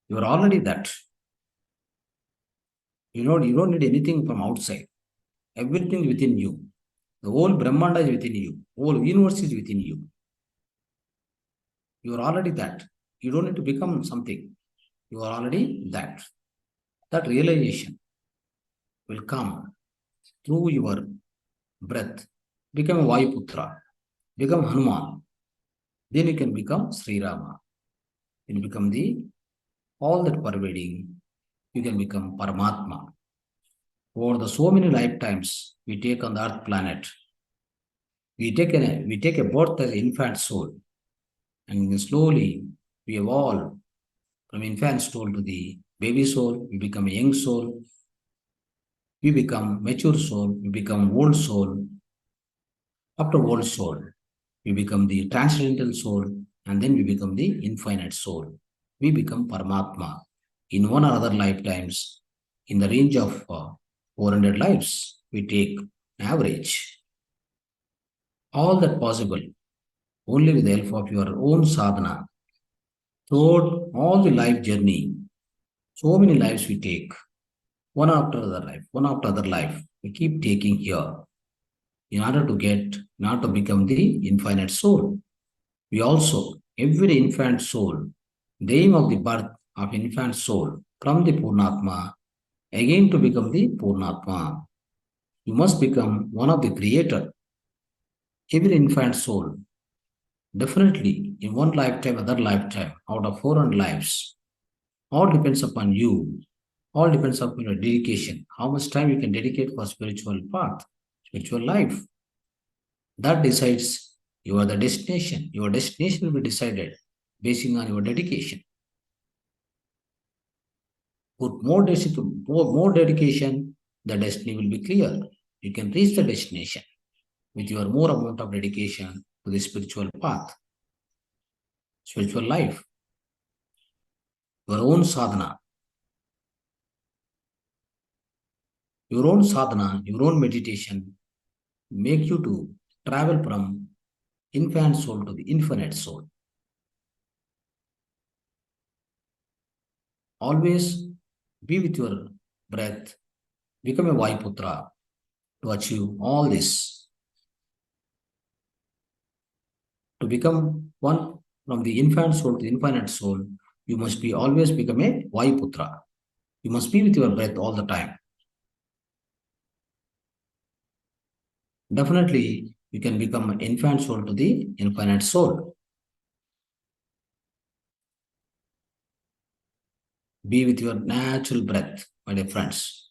You are already that. You don't need anything from outside. Everything within you. The whole Brahmanda is within you. Whole universe is within you. You are already that. You don't need to become something. You are already that. That realization will come through your breath. Become a Vayuputra. Become Hanuman. Then you can become Sri Rama. You become the all that pervading. You can become Paramatma. Over the so many lifetimes we take on the earth planet, we take a birth as infant soul, and slowly we evolve from infant soul to the baby soul. We become a young soul. We become mature soul. We become old soul. After old soul, we become the transcendental soul, and then we become the infinite soul. We become Paramatma in one or other lifetimes, in the range of 400 lives. We take an average. All that possible only with the help of your own sadhana. Throughout all the life journey, so many lives we take, one after other life, one after other life. We keep taking here in order to become the infinite soul. We also, every infant soul, the aim of the birth of infant soul from the Purnatma, again to become the Purnatma. You must become one of the creator. Every infant soul, definitely in one lifetime, other lifetime, out of 400 lives, all depends upon you. All depends upon your dedication. How much time you can dedicate for spiritual path, spiritual life. That decides you are the destination. Your destination will be decided basing on your dedication. Put more dedication, the destiny will be clear. You can reach the destination with your more amount of dedication to the spiritual path, spiritual life, your own sadhana. Your own sadhana, your own meditation make you to travel from infant soul to the infinite soul. Always be with your breath, become a Vaiputra to achieve all this. To become one from the infant soul to the infinite soul, you must be always become a Vaiputra. You must be with your breath all the time. Definitely, you can become an infant soul to the infinite soul. Be with your natural breath, my dear friends.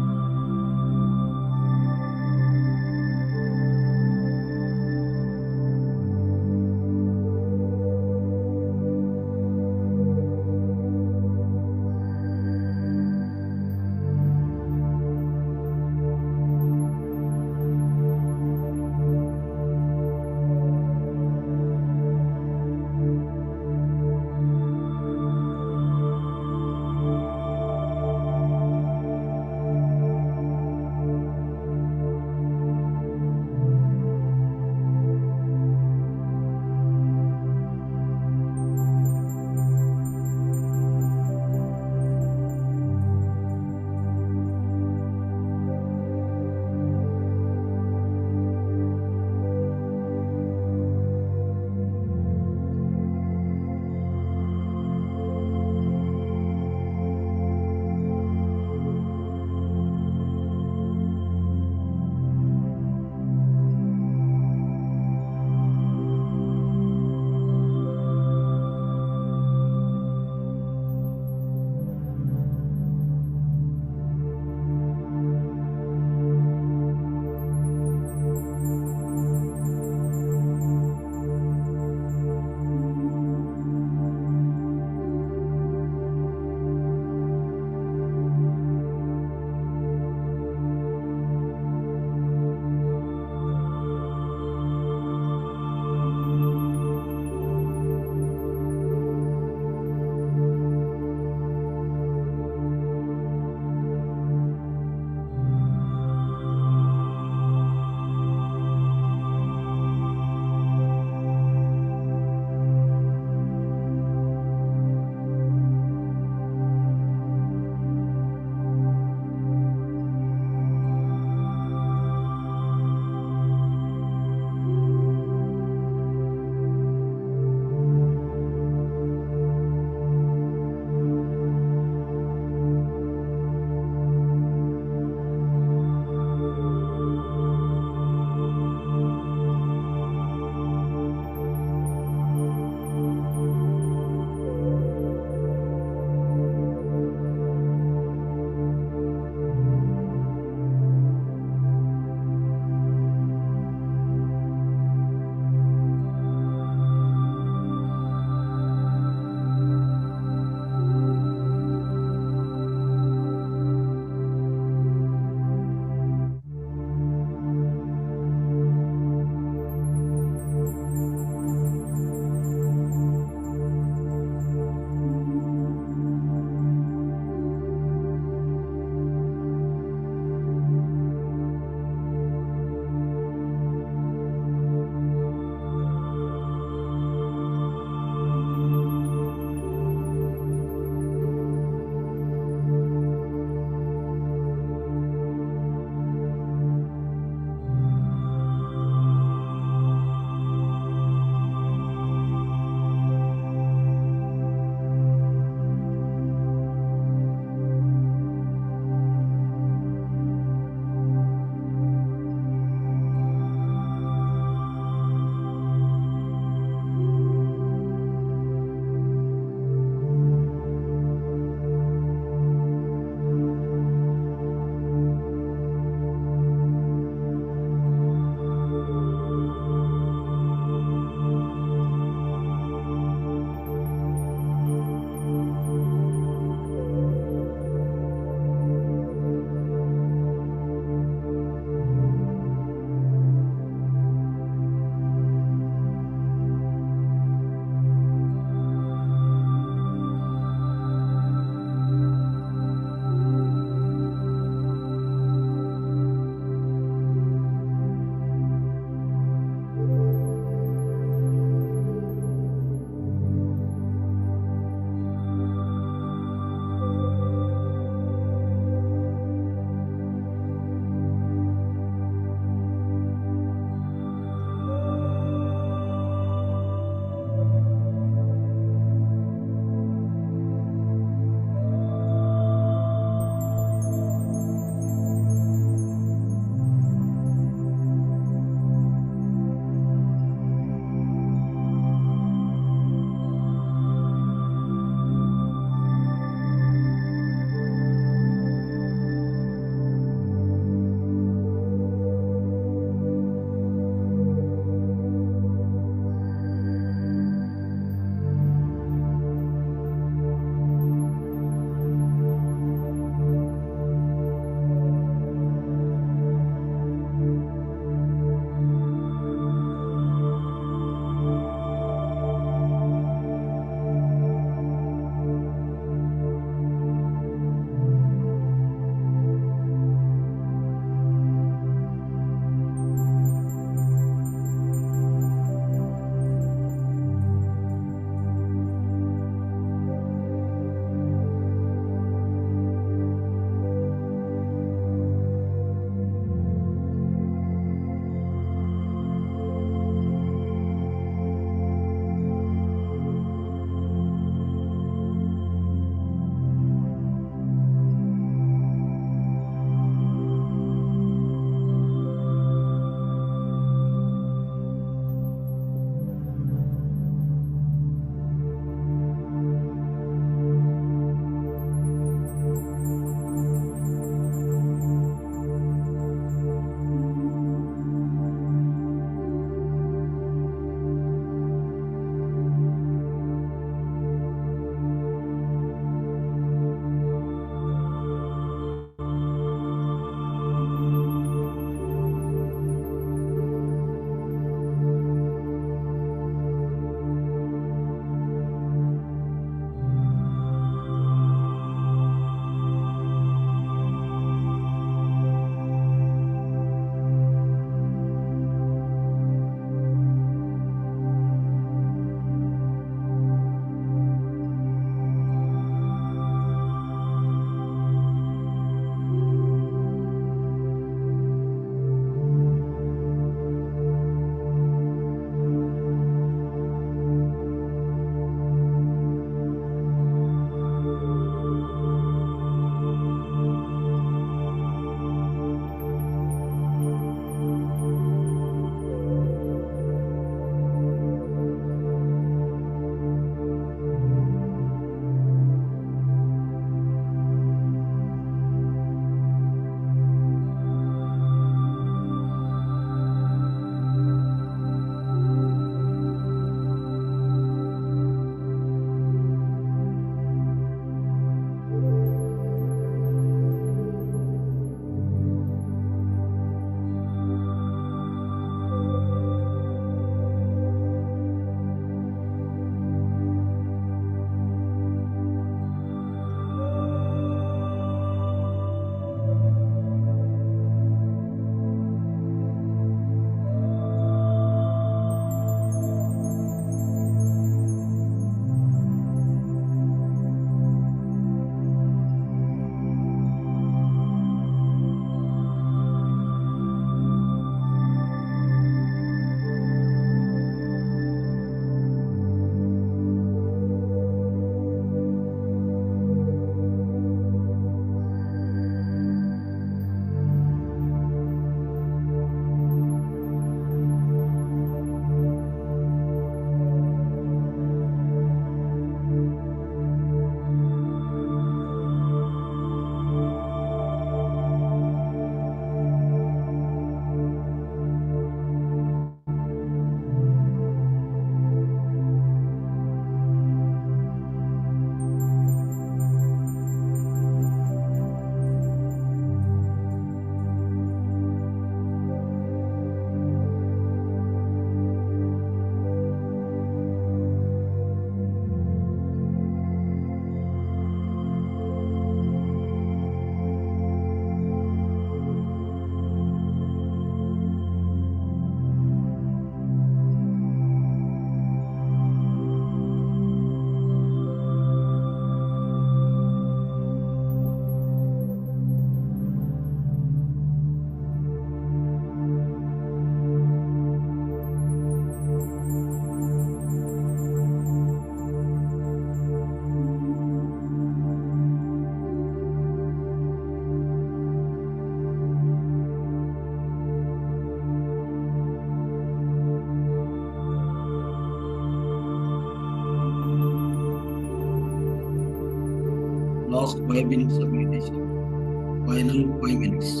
last 5 minutes of meditation. Final 5 minutes.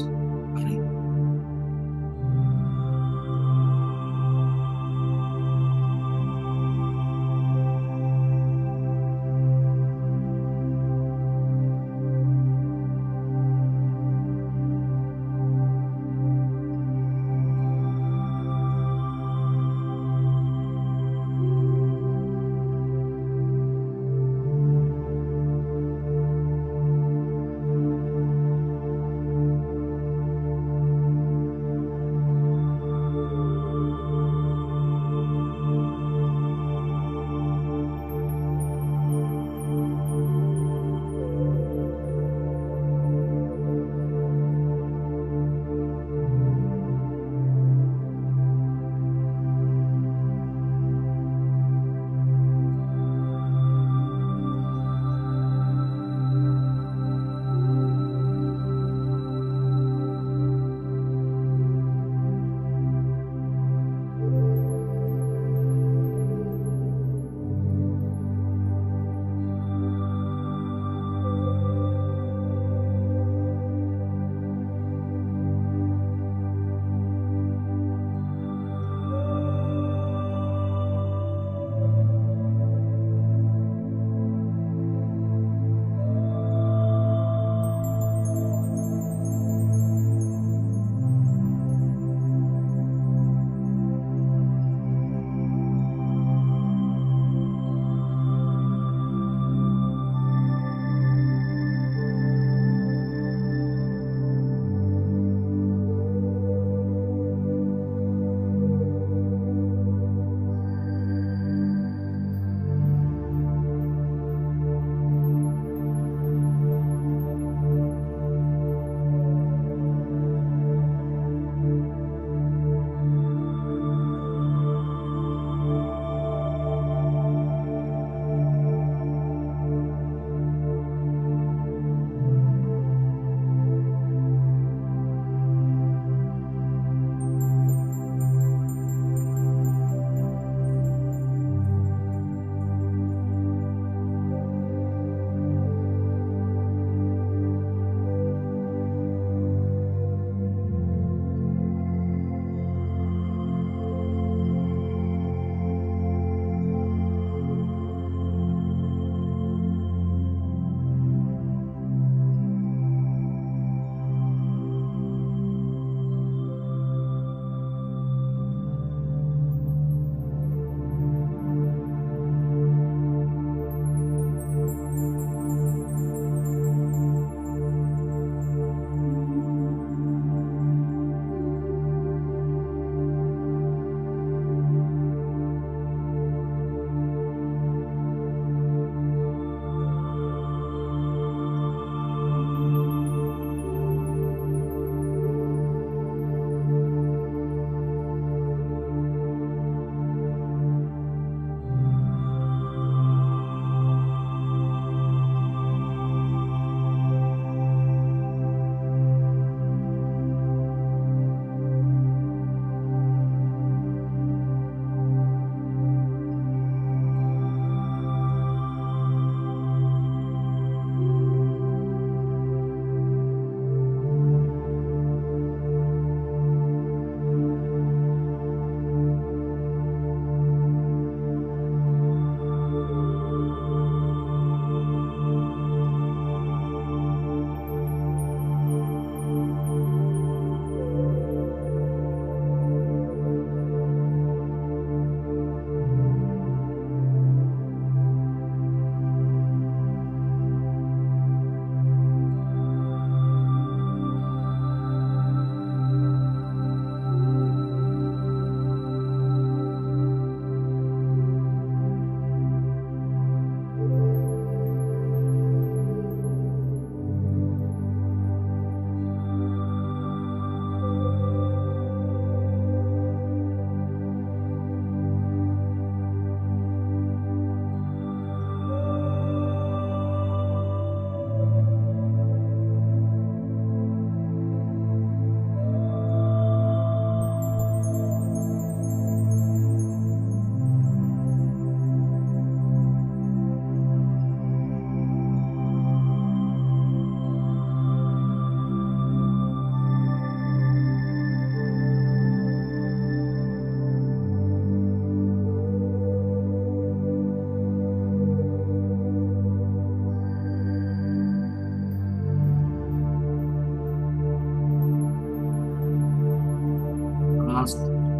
Final.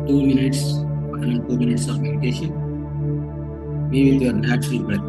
2 minutes, final 2 minutes of meditation. Be with your natural breath.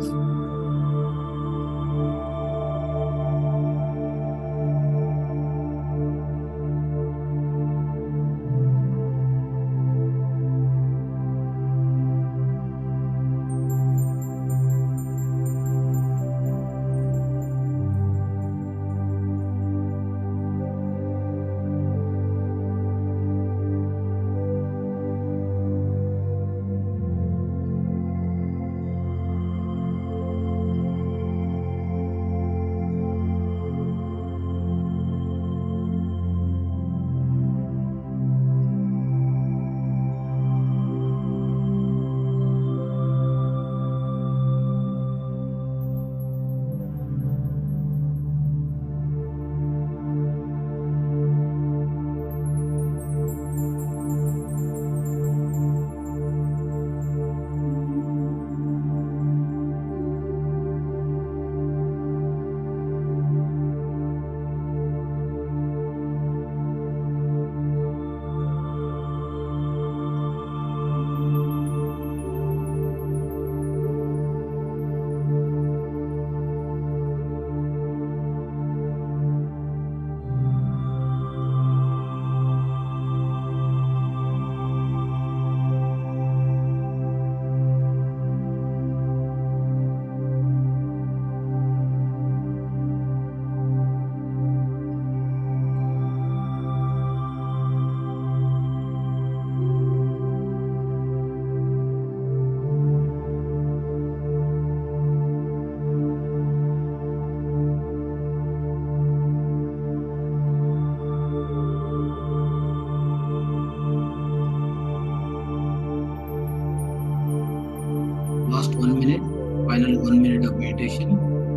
Last 1 minute, final 1 minute of meditation.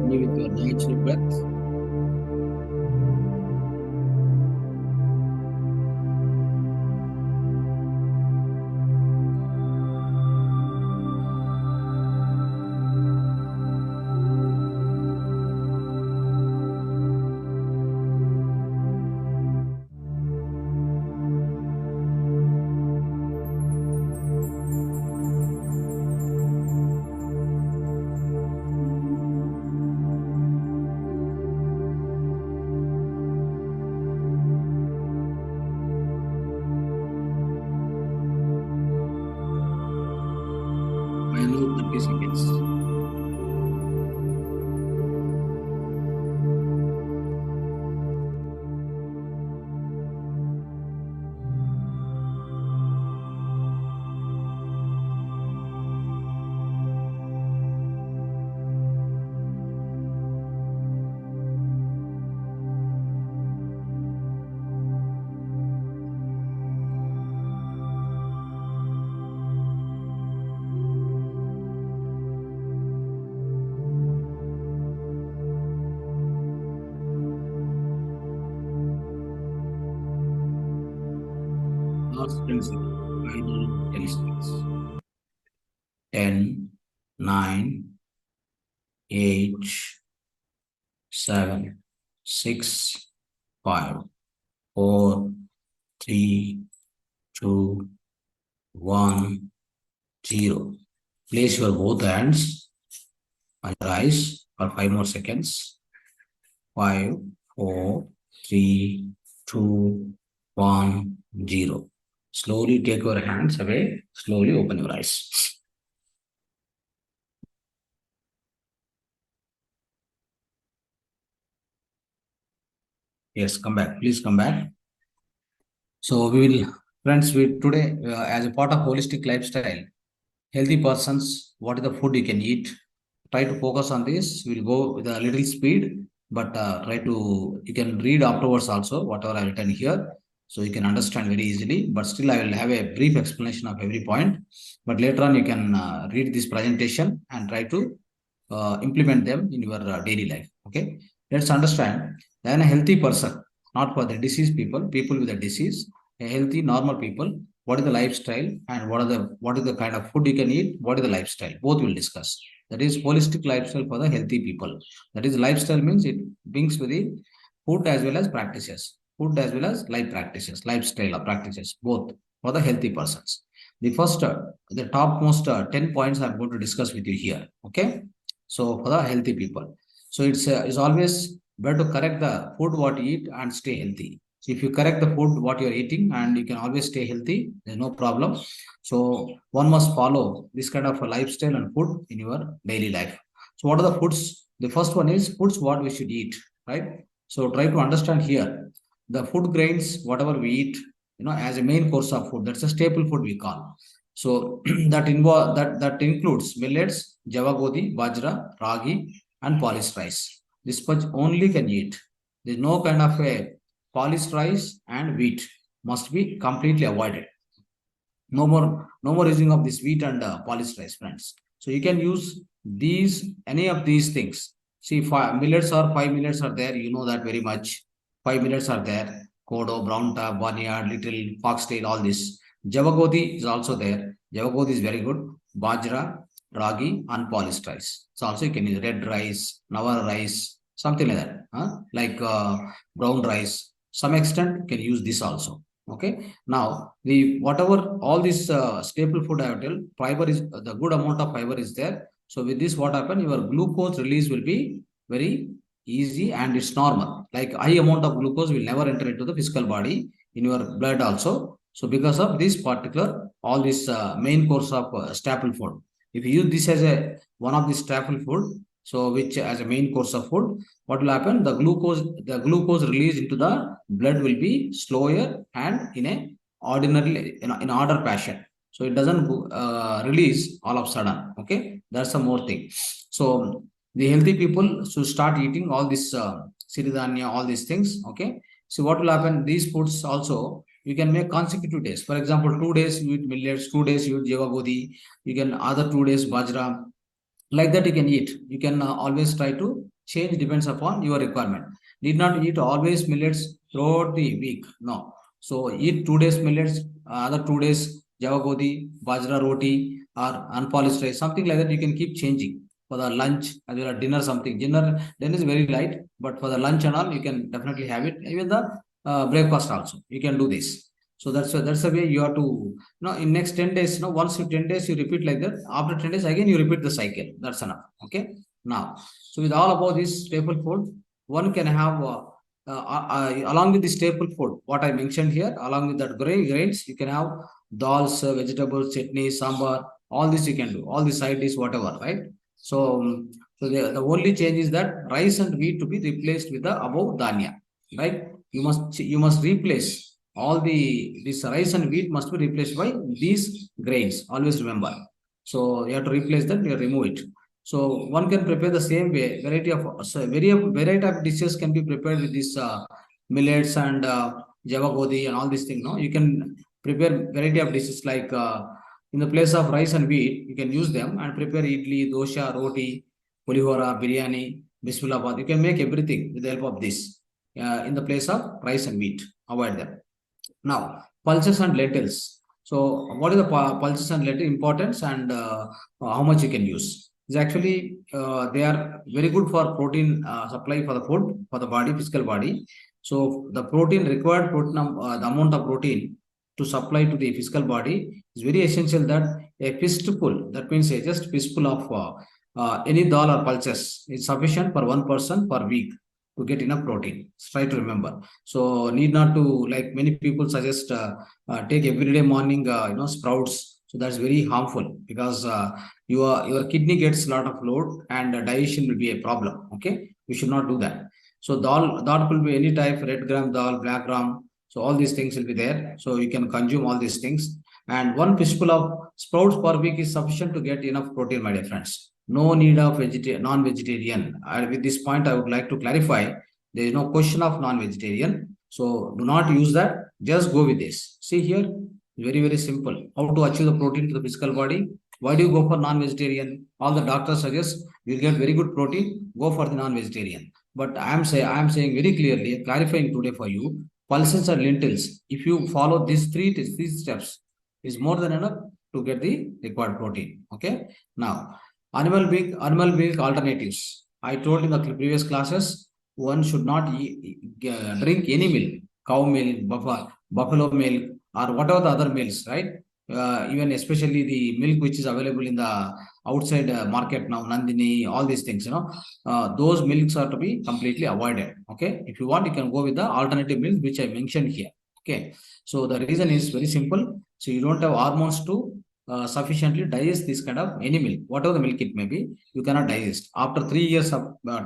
Be with your natural breath. Final 30 seconds. Last 10 seconds. Final 10 seconds. 10, 9, 8, 7, 6, 5, 4, 3, 2, 1, 0. Place your both hands on your eyes for 5 more seconds. 5, 4, 3, 2, 1, 0. Slowly take your hands away. Slowly open your eyes. Yes, come back. Please come back. So we will, friends, we today, as a part of holistic lifestyle, healthy persons, what is the food you can eat? Try to focus on this. We'll go with a little speed, but try to, you can read afterwards also, whatever I've written here. So you can understand very easily, but still I will have a brief explanation of every point. But later on, you can read this presentation and try to implement them in your daily life. Okay, let's understand. Then a healthy person, not for the diseased people, people with a disease, a healthy, normal people. What is the lifestyle and what is the kind of food you can eat? What is the lifestyle? Both will discuss. That is holistic lifestyle for the healthy people. That is lifestyle means it brings with the food as well as practices, food as well as life practices, lifestyle or practices, both. for the healthy persons. The first, the topmost 10 points I'm going to discuss with you here. Okay. So for the healthy people. So it's always better to correct the food what you eat and stay healthy. So if you correct the food what you're eating and you can always stay healthy, there's no problem. So one must follow this kind of a lifestyle and food in your daily life. So what are the foods? The first one is foods what we should eat, right? So try to understand here the food grains, whatever we eat, as a main course of food. That's a staple food we call. So that includes millets, java godi, bajra, ragi, and polished rice. This much only can eat. There's no kind of a polished rice and wheat must be completely avoided. No more using of this wheat and polished rice, friends. So you can use any of these things. See, five millets are there. You know that very much. 5 millets are there. Kodo, brown tab, barnyard, little foxtail, all this. Javagodi is also there. Javagodi is very good. Bajra, ragi, unpolished rice. So also you can use red rice, nawar rice, something like that. Like brown rice. Some extent you can use this also. Okay. Now the whatever all this staple food I have told, fiber is the good amount of fiber is there. So with this, what happen? Your glucose release will be very easy and it's normal. Like high amount of glucose will never enter into the physical body in your blood also. So because of this particular all this main course of staple food, if you use this as a one of the staple food, so which as a main course of food, what will happen? The glucose release into the blood will be slower and in a ordinarily in order fashion. So it doesn't release all of a sudden. Okay, that's some more thing. So the healthy people should start eating all this siridhanya, all these things. Okay. So what will happen? These foods also you can make consecutive days. For example, 2 days you eat millets, 2 days you eat java, you can other 2 days bajra. Like that you can eat. You can always try to change depends upon your requirement. Need not eat always millets throughout the week. No. So eat 2 days millets, other 2 days java bajra roti or unpolished rice, something like that. You can keep changing for the lunch as well as dinner. Something dinner then is very light, but for the lunch and all you can definitely have it. Even the breakfast also you can do this. So that's the way you have to, in next 10 days, once you 10 days, you repeat like that. After 10 days, again, you repeat the cycle. That's enough. Okay. Now, so with all about this staple food, one can have, along with the staple food, what I mentioned here, along with that grains, you can have dals, vegetables, chutney, sambar, all this you can do, all the side dish, whatever, right? So the only change is that rice and wheat to be replaced with the above dhanya, right? You must replace all this rice and wheat must be replaced by these grains. Always remember. So you have to replace that, you remove it. So one can prepare the same way. Variety of dishes can be prepared with this millets and java godi and all these things. No, you can prepare variety of dishes like in the place of rice and wheat, you can use them and prepare idli, dosha, roti, pulihora, biryani, bismillah. You can make everything with the help of this in the place of rice and wheat. Avoid them. Now, pulses and lentils. So, what is the pulses and lentil importance and how much you can use? Is actually they are very good for protein supply for the food for the body, physical body. So, the protein required protein, the amount of protein to supply to the physical body is very essential that a fistful, that means a just fistful of any dal or pulses is sufficient for one person per week to get enough protein. Try to remember. So need not to, like many people suggest, take everyday morning, sprouts. So that's very harmful because your kidney gets a lot of load and digestion will be a problem. Okay, we should not do that. So dal could be any type, red gram dal, black gram. So all these things will be there. So you can consume all these things. And one fistful of sprouts per week is sufficient to get enough protein, my dear friends. No need of non-vegetarian. With this point, I would like to clarify, there is no question of non-vegetarian. So do not use that. Just go with this. See here, very, very simple. How to achieve the protein to the physical body? Why do you go for non-vegetarian? All the doctors suggest you'll get very good protein. Go for the non-vegetarian. But I am saying very clearly, clarifying today for you, pulses and lentils. If you follow these three steps, is more than enough to get the required protein. Okay. Now, animal milk alternatives. I told in the previous classes, one should not drink any milk, cow milk, buffalo milk, or whatever the other meals, right? Even especially the milk which is available in the outside market now, Nandini, all these things, those milks are to be completely avoided. Okay, if you want, you can go with the alternative milk which I mentioned here. Okay, so the reason is very simple. So you don't have hormones to sufficiently digest this kind of any milk, whatever the milk it may be, you cannot digest. After 3 years of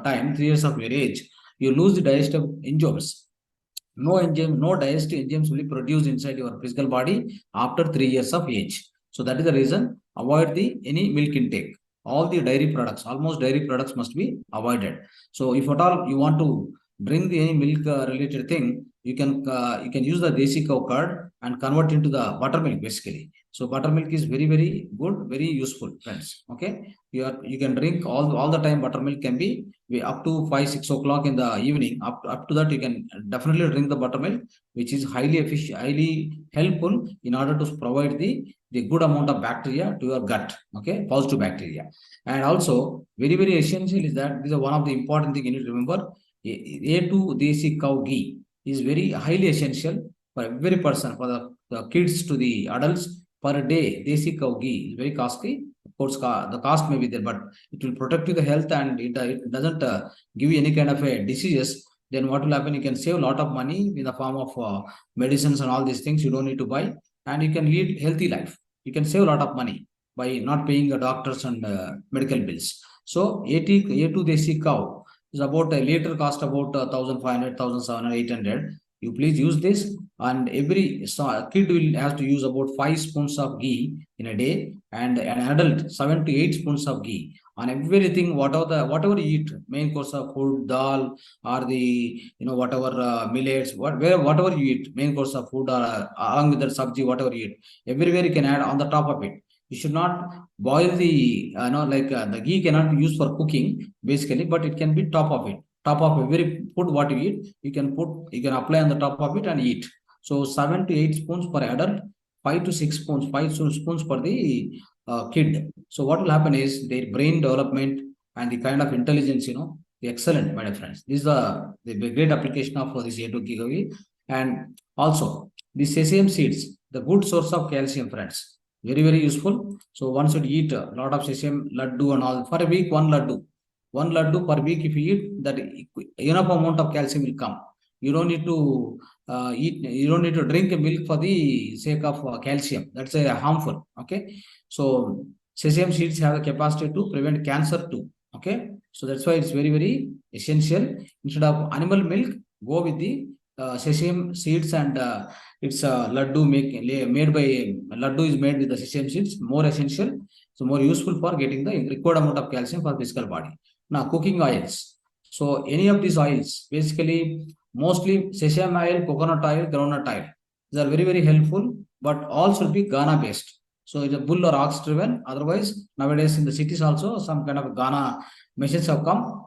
time, 3 years of your age, you lose the digestive enzymes. No enzyme, no digestive enzymes will be produced inside your physical body after 3 years of age. So that is the reason, avoid the any milk intake. All the dairy products, almost dairy products must be avoided. So if at all you want to drink the any milk related thing, you can use the desi cow curd and convert into the buttermilk basically. So buttermilk is very, very good, very useful, friends. Okay, you can drink all the time. Buttermilk can be up to 5-6 o'clock in the evening. Up to that, you can definitely drink the buttermilk, which is highly efficient, highly helpful in order to provide the good amount of bacteria to your gut. Okay, positive bacteria. And also very, very essential is that this is one of the important thing you need to remember. A2 desi cow ghee is very highly essential for every person, for the kids to the adults. Per day, desi cow ghee is very costly. Of course, the cost may be there, but it will protect you the health, and it doesn't give you any kind of a diseases. Then what will happen? You can save a lot of money in the form of medicines and all these things you don't need to buy, and you can lead healthy life. You can save a lot of money by not paying the doctors and medical bills. So A2 desi cow is about a liter cost about 1,500, 1,700, 800. You please use this, and every kid will have to use about 5 spoons of ghee in a day, and an adult 7 to 8 spoons of ghee on everything. Whatever you eat, main course of food, dal, or the whatever millets, whatever you eat, main course of food, or along with the sabji, whatever you eat, everywhere you can add on the top of it. You should not boil the the ghee cannot be used for cooking basically, but it can be top of it. Top of every food what you eat, you can apply on the top of it and eat. So 7 to 8 spoons per adult, 5 to 6 spoons, 5 spoons for the kid. So what will happen is their brain development and the kind of intelligence, excellent, my friends. This is the great application of this A2 gigawi. And also the sesame seeds, the good source of calcium, friends. Very, very useful. So one should eat a lot of sesame laddu and all. For a week, one laddu. One laddu per week, if you eat, that enough amount of calcium will come. You don't need to you don't need to drink milk for the sake of calcium. That's harmful. Okay, so sesame seeds have the capacity to prevent cancer too. Okay, so that's why it's very, very essential. Instead of animal milk, go with the sesame seeds, and it's laddu made by laddu is made with the sesame seeds, more essential. So more useful for getting the required amount of calcium for physical body. Now, cooking oils. So any of these oils, basically mostly sesame oil, coconut oil, groundnut oil, these are very, very helpful, but all should be Ghana based. So it's a bull or ox driven. Otherwise, nowadays in the cities also some kind of Ghana machines have come,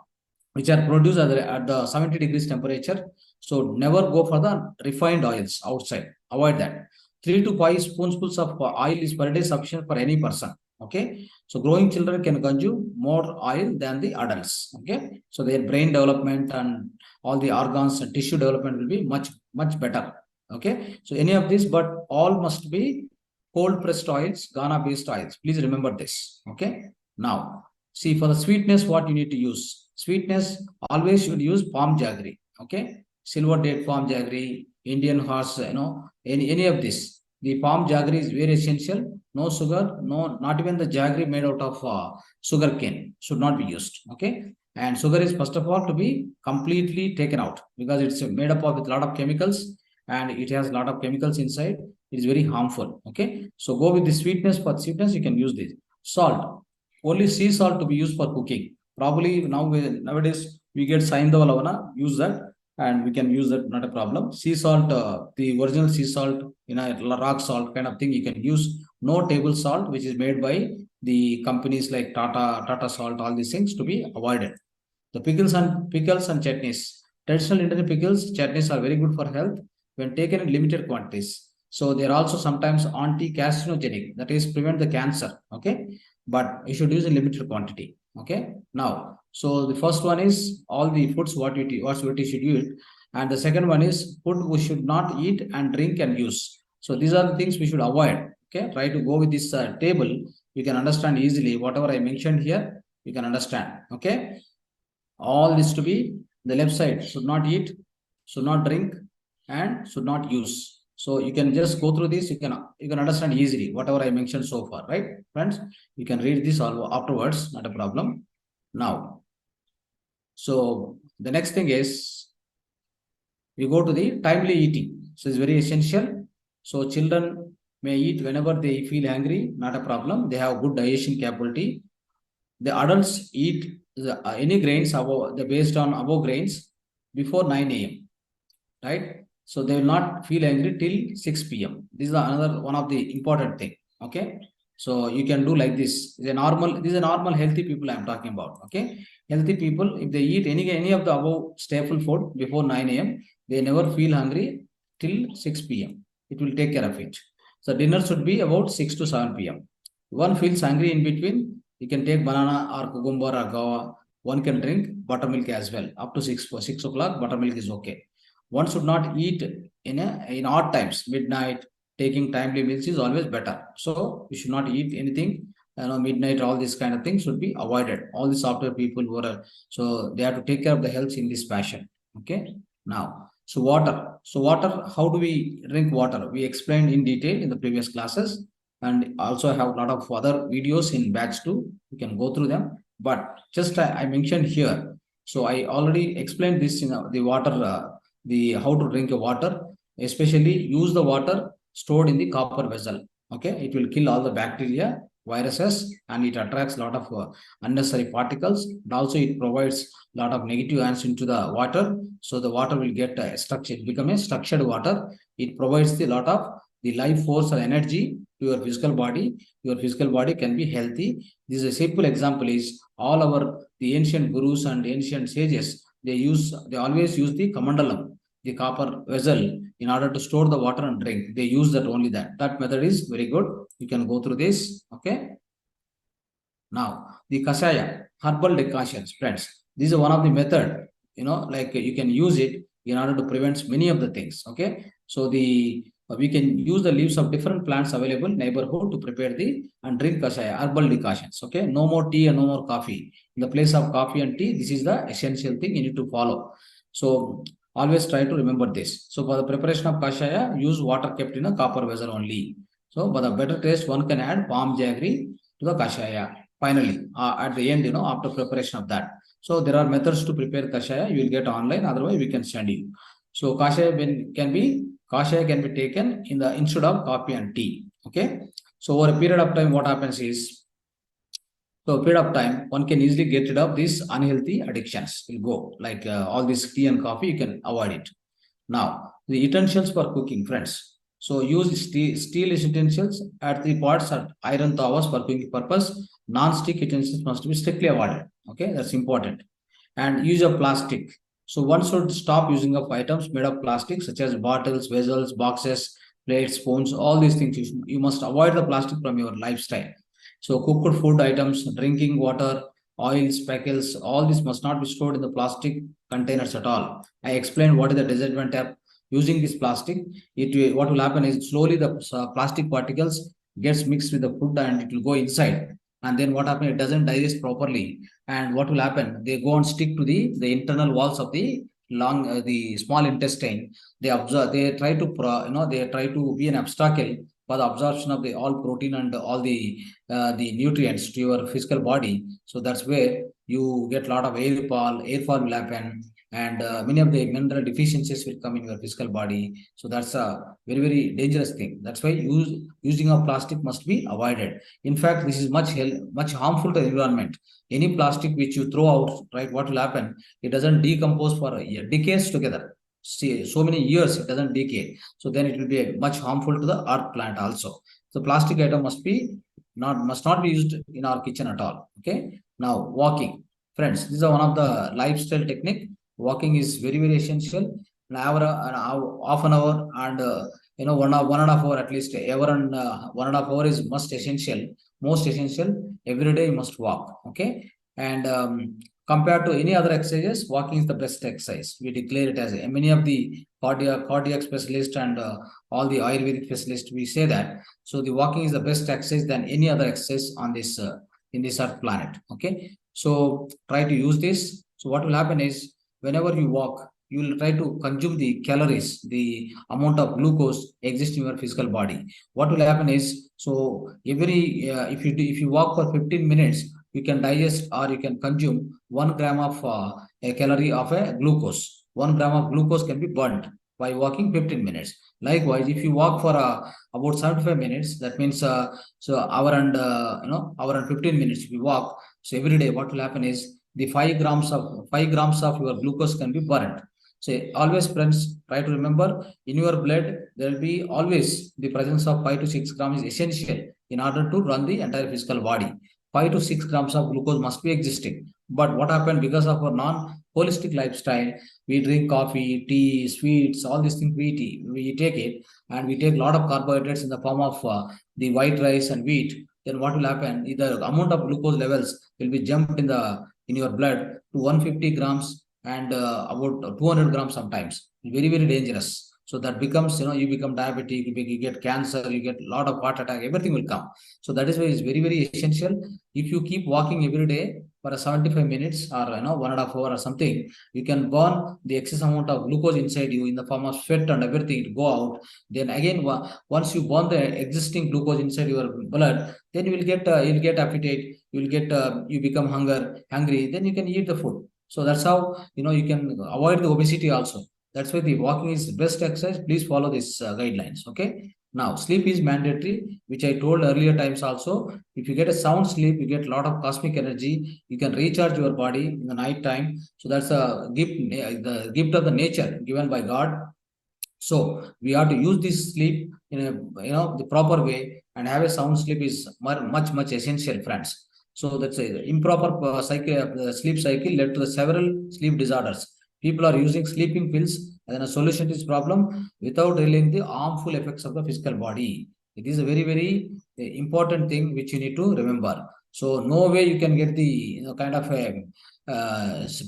which are produced at the 70 degrees temperature. So never go for the refined oils outside. Avoid that. 3 to 5 spoonfuls of oil is per day sufficient for any person. Okay, so growing children can consume more oil than the adults. Okay, so their brain development and all the organs and tissue development will be much, much better. Okay, so any of this, but all must be cold pressed oils, Ghana based oils. Please remember this. Okay, now see, for the sweetness, what you need to use. Sweetness, always should use palm jaggery. Okay, silver date palm jaggery, Indian horse, any of this. The palm jaggery is very essential. No sugar, no, not even the jaggery made out of sugar cane should not be used. Okay, and sugar is first of all to be completely taken out, because it's made up of with a lot of chemicals, and it has a lot of chemicals inside. It is very harmful. Okay, so go with the sweetness. For sweetness, you can use this. Salt, only sea salt to be used for cooking. Probably nowadays we get Saindava Lavana, use that, and we can use that, not a problem. Sea salt, the original sea salt, rock salt kind of thing, you can use. No table salt, which is made by the companies like Tata Salt, all these things to be avoided. The pickles and chutneys. Traditional Indian pickles, chutneys are very good for health when taken in limited quantities. So they are also sometimes anti-carcinogenic, that is prevent the cancer. Okay, but you should use in limited quantity. Okay, now, so the first one is all the foods what you should eat, and the second one is food we should not eat and drink and use. So these are the things we should avoid. Okay, try to go with this table. You can understand easily whatever I mentioned here. You can understand. Okay, all this to be the left side. Should not eat, should not drink, and should not use. So you can just go through this. You can understand easily whatever I mentioned so far, right, friends? You can read this all afterwards. Not a problem. Now, so the next thing is we go to the timely eating. So it's very essential. So children may eat whenever they feel hungry. Not a problem. They have good digestion capability. The adults eat any grains above the based on above grains before 9 a.m. Right? So they will not feel angry till 6 p.m. This is another one of the important thing. Okay. So you can do like this. This is a normal healthy people I'm talking about. Okay. Healthy people, if they eat any of the above staple food before 9 a.m., they never feel hungry till 6 p.m. It will take care of it. So dinner should be about 6 to 7 p.m. One feels hungry in between, you can take banana or cucumber or guava. One can drink buttermilk as well. Up to 6 o'clock, buttermilk is okay. One should not eat in odd times, midnight. Taking timely meals is always better. So you should not eat anything, midnight. All these kind of things should be avoided. All the software people who are so they have to take care of the health in this fashion. Okay. Now, so water. So water. How do we drink water? We explained in detail in the previous classes, and also have a lot of other videos in batch 2. You can go through them. But just I mentioned here. So I already explained this in the water. The how to drink water, especially use the water stored in the copper vessel. Okay, it will kill all the bacteria, viruses, and it attracts a lot of unnecessary particles. And also it provides a lot of negative ions into the water, so the water will get structured, become a structured water. It provides a lot of the life force or energy to your physical body. Your physical body can be healthy. This is a simple example is all our the ancient gurus and ancient sages, they always use the kamandalam, the copper vessel, in order to store the water and drink. They use that only that. That method is very good. You can go through this. Okay. Now, the kashaya, herbal decoctions, friends. This is one of the method, like you can use it in order to prevent many of the things. Okay. So we can use the leaves of different plants available in neighborhood to prepare the and drink kashaya, herbal decoctions. Okay. No more tea and no more coffee. In the place of coffee and tea, this is the essential thing you need to follow. So always try to remember this. So for the preparation of kashaya, use water kept in a copper vessel only. So for the better taste, one can add palm jaggery to the kashaya. Finally, at the end, after preparation of that. So there are methods to prepare kashaya. You will get online. Otherwise, we can send you. So kashaya can be taken instead of coffee and tea. Okay. So over a period of time, what happens is, so a period of time, one can easily get rid of these unhealthy addictions. Will go like all this tea and coffee, you can avoid it. Now, the utensils for cooking, friends. So use steel utensils at 3 parts at iron tawas for cooking purpose. Non-stick utensils must be strictly avoided. Okay, that's important. And use of plastic. So one should stop using of items made of plastic, such as bottles, vessels, boxes, plates, spoons, all these things. You must avoid the plastic from your lifestyle. So cooked food items, drinking water, oils, pickles, all this must not be stored in the plastic containers at all. I explained what is the disadvantage of using this plastic. What will happen is slowly the plastic particles gets mixed with the food and it will go inside. And then what happens? It doesn't digest properly. And what will happen? They go and stick to the internal walls of the the small intestine. They observe. They try to they try to be an obstacle for the absorption of the all protein and all the nutrients to your physical body. So that's where you get a lot of air fall will happen, and many of the mineral deficiencies will come in your physical body. So that's a very, very dangerous thing. That's why using of plastic must be avoided. In fact, this is much harmful to the environment. Any plastic which you throw out, right, what will happen? It doesn't decompose for decades together. See, so many years it doesn't decay. So then it will be much harmful to the earth plant also. So plastic item must not be used in our kitchen at all. Okay. Now walking, friends, this is one of the lifestyle technique. Walking is very, very essential. Half an hour and 1.5 hour at least. 1.5 hour is most essential. Every day you must walk. Okay. And compared to any other exercises, walking is the best exercise. We declare it as many of the cardiac specialists and all the Ayurvedic specialists, we say that. So the walking is the best exercise than any other exercise on this in this earth planet. Okay, so try to use this. So what will happen is whenever you walk, you will try to consume the calories, the amount of glucose exists in your physical body. What will happen is, so every if you walk for 15 minutes, you can digest or you can consume 1 gram of a calorie of a glucose. 1 gram of glucose can be burnt by walking 15 minutes. Likewise, if you walk for about 75 minutes, that means so hour and hour and 15 minutes. If you walk, so every day, what will happen is the 5 grams of your glucose can be burnt. So always, friends, try to remember in your blood there will be always the presence of 5 to 6 grams is essential in order to run the entire physical body. 5 to 6 grams of glucose must be existing. But what happened because of our non-holistic lifestyle, we drink coffee, tea, sweets, all these things we take it, and we take a lot of carbohydrates in the form of the white rice and wheat. Then what will happen? The amount of glucose levels will be jumped in your blood to 150 grams and about 200 grams sometimes. Very, very dangerous. So that becomes, you become diabetic, you get cancer, you get a lot of heart attack, everything will come. So that is why it's very, very essential. If you keep walking every day for a 75 minutes or 1.5 hours or something, you can burn the excess amount of glucose inside you in the form of sweat and everything to go out. Then again, once you burn the existing glucose inside your blood, then you'll get appetite, you become hungry, then you can eat the food. So that's how you can avoid the obesity also. That's why the walking is best exercise. Please follow these guidelines. Okay. Now, sleep is mandatory, which I told earlier times also. If you get a sound sleep, you get a lot of cosmic energy. You can recharge your body in the night time. So that's a gift, the gift of the nature given by God. So we have to use this sleep in a the proper way, and have a sound sleep is much essential, friends. So that's a improper sleep cycle led to the several sleep disorders. People are using sleeping pills as a solution to this problem without realizing the harmful effects of the physical body. It is a very important thing which you need to remember. So no way you can get the kind of a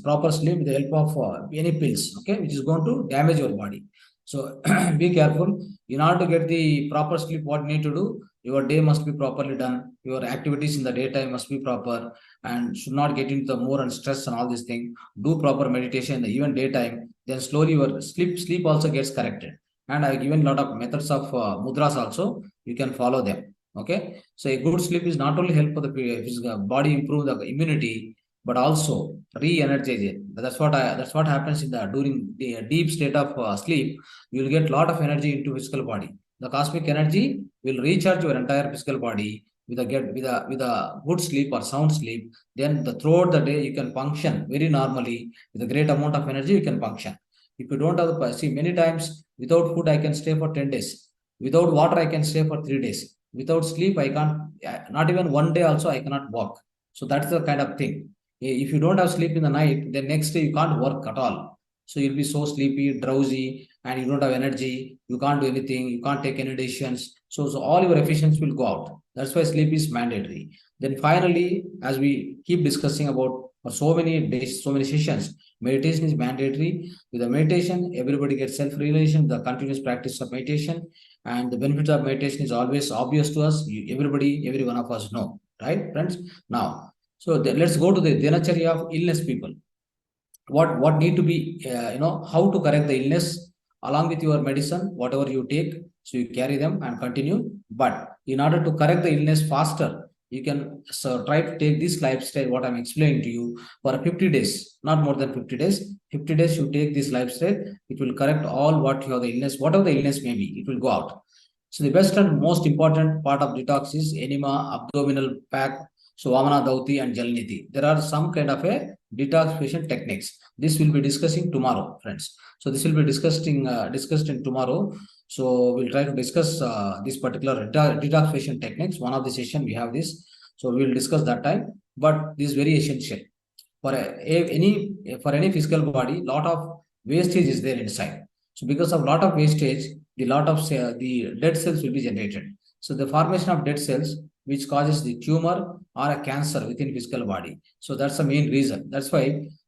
proper sleep with the help of any pills, okay, which is going to damage your body. So be careful. In order to get the proper sleep, what you need to do, your day must be properly done. Your activities in the daytime must be proper and should not get into the more and stress and all these things. Do proper meditation in the even daytime. Then slowly your sleep also gets corrected. And I've given a lot of methods of mudras also. You can follow them. Okay. So a good sleep is not only help for the physical body, improve the immunity, but also re-energize it. That's what happens during the deep state of sleep. You will get a lot of energy into physical body. The cosmic energy will recharge your entire physical body with a good sleep or sound sleep. Then throughout the day you can function very normally with a great amount of energy. You can function. If you don't have many times without food I can stay for 10 days. Without water I can stay for 3 days. Without sleep I can't. Not even one day also I cannot walk. So that's the kind of thing. If you don't have sleep in the night, then next day you can't work at all. So you'll be so sleepy, drowsy, and you don't have energy. You can't do anything. You can't take any decisions. So all your efficiency will go out. That's why sleep is mandatory. Then finally, as we keep discussing about for so many days, so many sessions, meditation is mandatory. With the meditation, everybody gets self-realization, the continuous practice of meditation, and the benefits of meditation is always obvious to us. Every one of us know, right, friends? Now, so let's go to the Dinacharya of illness people. What need to be, how to correct the illness along with your medicine, whatever you take. So you carry them and continue. But in order to correct the illness faster, you can try to take this lifestyle, what I'm explaining to you, for 50 days, not more than 50 days. 50 days you take this lifestyle, it will correct all what you have the illness, whatever the illness may be, it will go out. So the best and most important part of detox is enema, abdominal pack, so Vamana Dauti and Jalniti. There are some kind of a detoxification techniques. This will be discussing tomorrow, friends. So this will be discussed in tomorrow. So we'll try to discuss this particular detoxification techniques. One of the session we have this. So we will discuss that time. But this is very essential. For any physical body, lot of wastage is there inside. So because of lot of wastage, the dead cells will be generated. So the formation of dead cells which causes the tumor or a cancer within physical body. So that's the main reason. That's why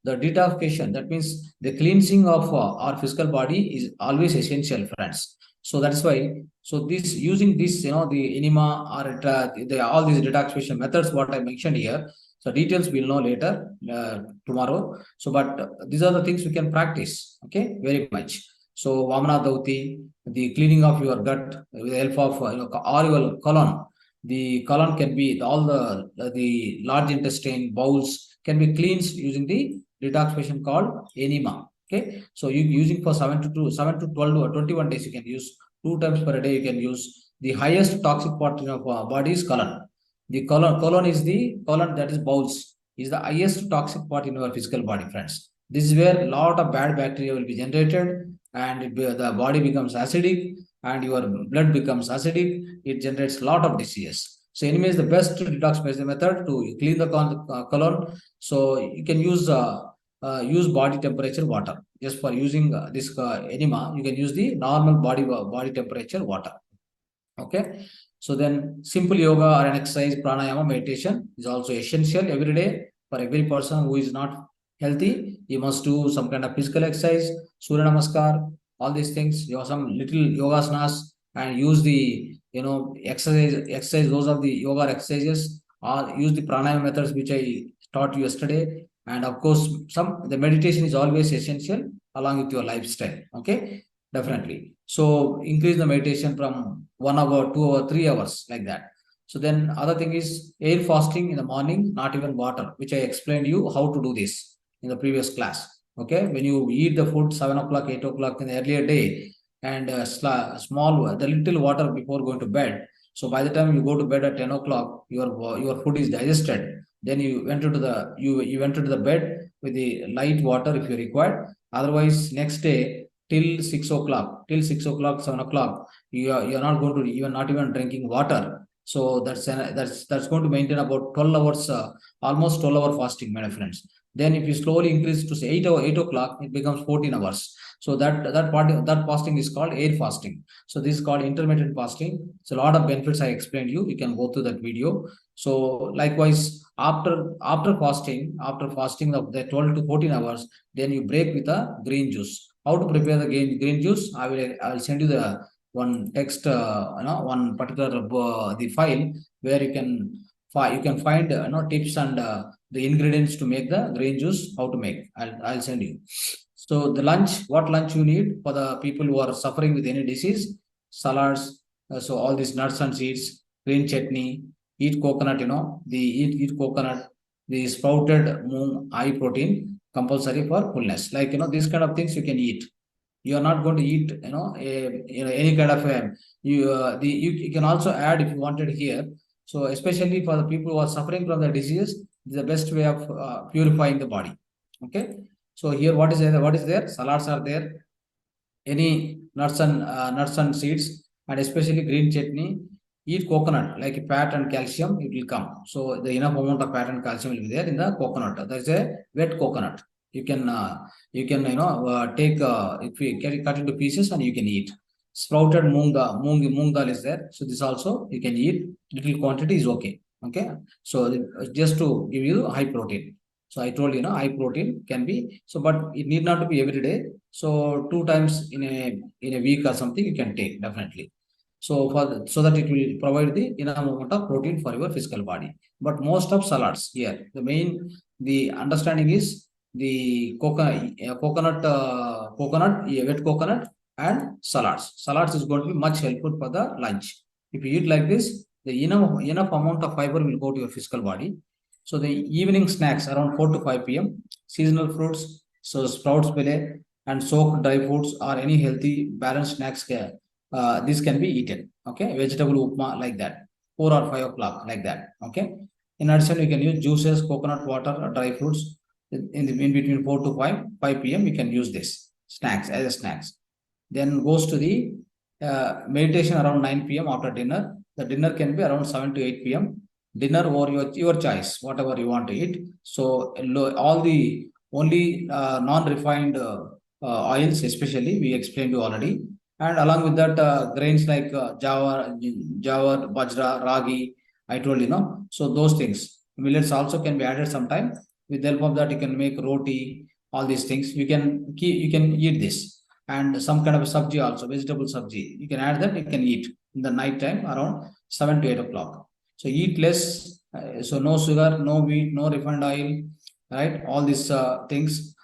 the detoxification, that means the cleansing of our physical body is always essential, friends. So that's why, so this using this, the enema or all these detoxification methods, what I mentioned here. So details we'll know later, tomorrow. So, but these are the things we can practice. Okay, very much. So Vamana Dauti, the cleaning of your gut with the help of or your colon. The colon can be all the large intestine bowels can be cleansed using the detoxification called enema. Okay, so you using for 7 to 12 or 21 days you can use 2 times per day. You can use the highest toxic part of our body is colon. The colon is the colon, that is bowels, is the highest toxic part in our physical body, friends. This is where a lot of bad bacteria will be generated, and the body becomes acidic, and your blood becomes acidic. It generates a lot of diseases. So enema is the best detox method to clean the colon. So you can use body temperature water. Just for using this enema, you can use the normal body temperature water. Okay, so then simple yoga or an exercise, pranayama, meditation is also essential every day for every person who is not healthy. You must do some kind of physical exercise, surya namaskar, all these things. You have some little yogasanas, and use the exercise those of the yoga exercises, or use the pranayama methods which I taught you yesterday. And of course, the meditation is always essential along with your lifestyle. Okay, definitely. So increase the meditation from 1 hour, 2 hour, 3 hours, like that. So then other thing is air fasting in the morning, not even water, which I explained you how to do this in the previous class. Okay, when you eat the food 7 o'clock, 8 o'clock in the earlier day, and the little water before going to bed. So by the time you go to bed at 10 o'clock, your food is digested. Then you went into the bed with the light water if you require. Otherwise, next day till 6 o'clock, 7 o'clock, you're not going to not even drinking water. So that's going to maintain about 12 hours, almost 12-hour fasting, my friends. Then if you slowly increase to say 8 o'clock, it becomes 14 hours. So that fasting is called air fasting. So this is called intermittent fasting. So a lot of benefits I explained you. You can go through that video. So likewise, after fasting of the 12 to 14 hours, then you break with a green juice. How to prepare the green juice? I will send you the one text, one particular the file where you can find tips and the ingredients to make the green juice. How to make? I'll send you. So the lunch, what lunch you need for the people who are suffering with any disease? Salads. So all these nuts and seeds, green chutney, eat coconut. Eat coconut. The sprouted moong, high protein, compulsory for fullness. Like these kind of things you can eat. You are not going to eat any kind of you can also add if you wanted here. So especially for the people who are suffering from the disease, the best way of purifying the body. Okay, so here what is there? Salads are there, any nuts and seeds, and especially green chutney. Eat coconut, like fat and calcium, it will come. So the enough amount of fat and calcium will be there in the coconut. There is a wet coconut. You can take if you cut into pieces and you can eat. Sprouted moong dal is there. So this also you can eat. Little quantity is okay. Okay. So just to give you high protein. So I told high protein can be, so but it need not to be every day. So 2 times in a week or something you can take, definitely. So so that it will provide the enough amount of protein for your physical body. But most of salads here, the understanding is the coconut, wet coconut and salads. Salads is going to be much helpful for the lunch. If you eat like this, the enough amount of fiber will go to your physical body. So the evening snacks around 4 to 5 p.m. Seasonal fruits, so sprouts, pele, and soaked dry fruits or any healthy balanced snacks. This can be eaten. Okay, vegetable upma like that, 4 or 5 o'clock like that. Okay. In addition, you can use juices, coconut water, or dry fruits in between 4 to 5 p.m. You can use this snacks as a snacks. Then goes to the meditation around 9 p.m. after dinner. The dinner can be around 7 to 8 p.m. Dinner or your choice, whatever you want to eat. So all the only non-refined oils, especially we explained you already, and along with that grains like jawar, bajra, ragi, I told you, no? So those things. Millets also can be added sometime. With the help of that, you can make roti, all these things. You can eat this. And some kind of sabji also, vegetable sabji. You can add that, you can eat in the night time around 7 to 8 o'clock. So eat less. So no sugar, no wheat, no refined oil, right? All these things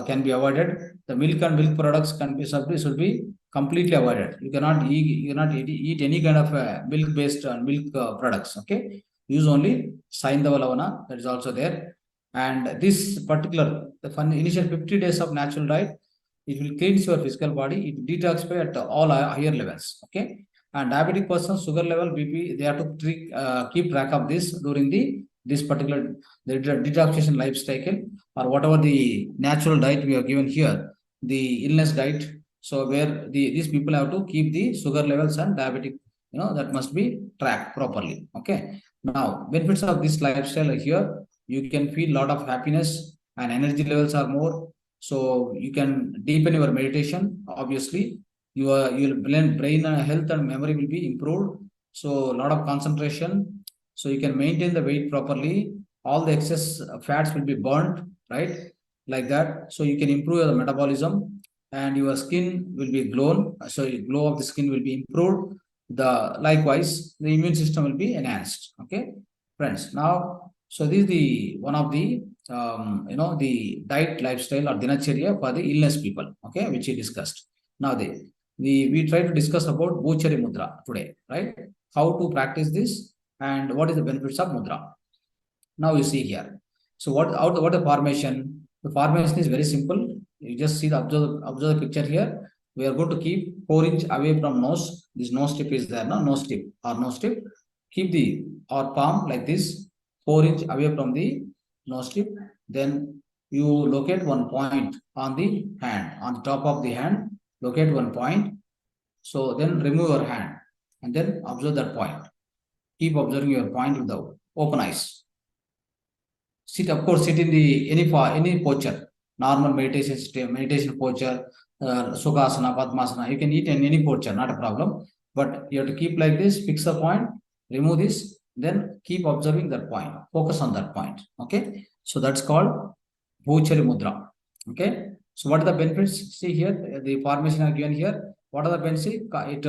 can be avoided. The milk and milk products can be should be completely avoided. You cannot eat any kind of milk based milk products. Okay, use only Saindava Lavana, that is also there. And this particular initial 50 days of natural diet, it will cleanse your physical body. It detoxify at all higher levels. Okay, and diabetic persons, sugar level, BP, they have to keep track of this during this particular detoxification lifestyle, or whatever the natural diet we have given here, the illness diet. So where these people have to keep the sugar levels and diabetic, that must be tracked properly. Okay. Now, benefits of this lifestyle are here. You can feel a lot of happiness and energy levels are more. So you can deepen your meditation. Obviously, you'll blend brain health and memory will be improved. So a lot of concentration. So you can maintain the weight properly. All the excess fats will be burnt, right? Like that. So you can improve your metabolism and your skin will be glown. So glow of the skin will be improved. Likewise, the immune system will be enhanced. Okay, friends. Now, so this is the one of the the diet lifestyle or dinacharya for the illness people. Okay, which we discussed. Now we try to discuss about Bhoochari Mudra today, right? How to practice this and what is the benefits of Mudra. Now you see here. So what the formation? The formation is very simple. You just see observe the picture here. We are going to keep 4 inch away from nose. This nose tip is there, no nose tip or nose tip. Keep our palm like this, 4 inch away from the nose tip. Then you locate one point on the hand, on the top of the hand. Locate one point. So then remove your hand and then observe that point. Keep observing your point with the open eyes. Sit, of course, sit in the any posture, normal meditation posture, Sukhasana, Padmasana. You can eat in any posture, not a problem. But you have to keep like this, fix the point, remove this, then keep observing that point. Focus on that point. Okay. So that's called Bhoochari Mudra. Okay. So what are the benefits? See here, the formation are given here. What are the benefits? It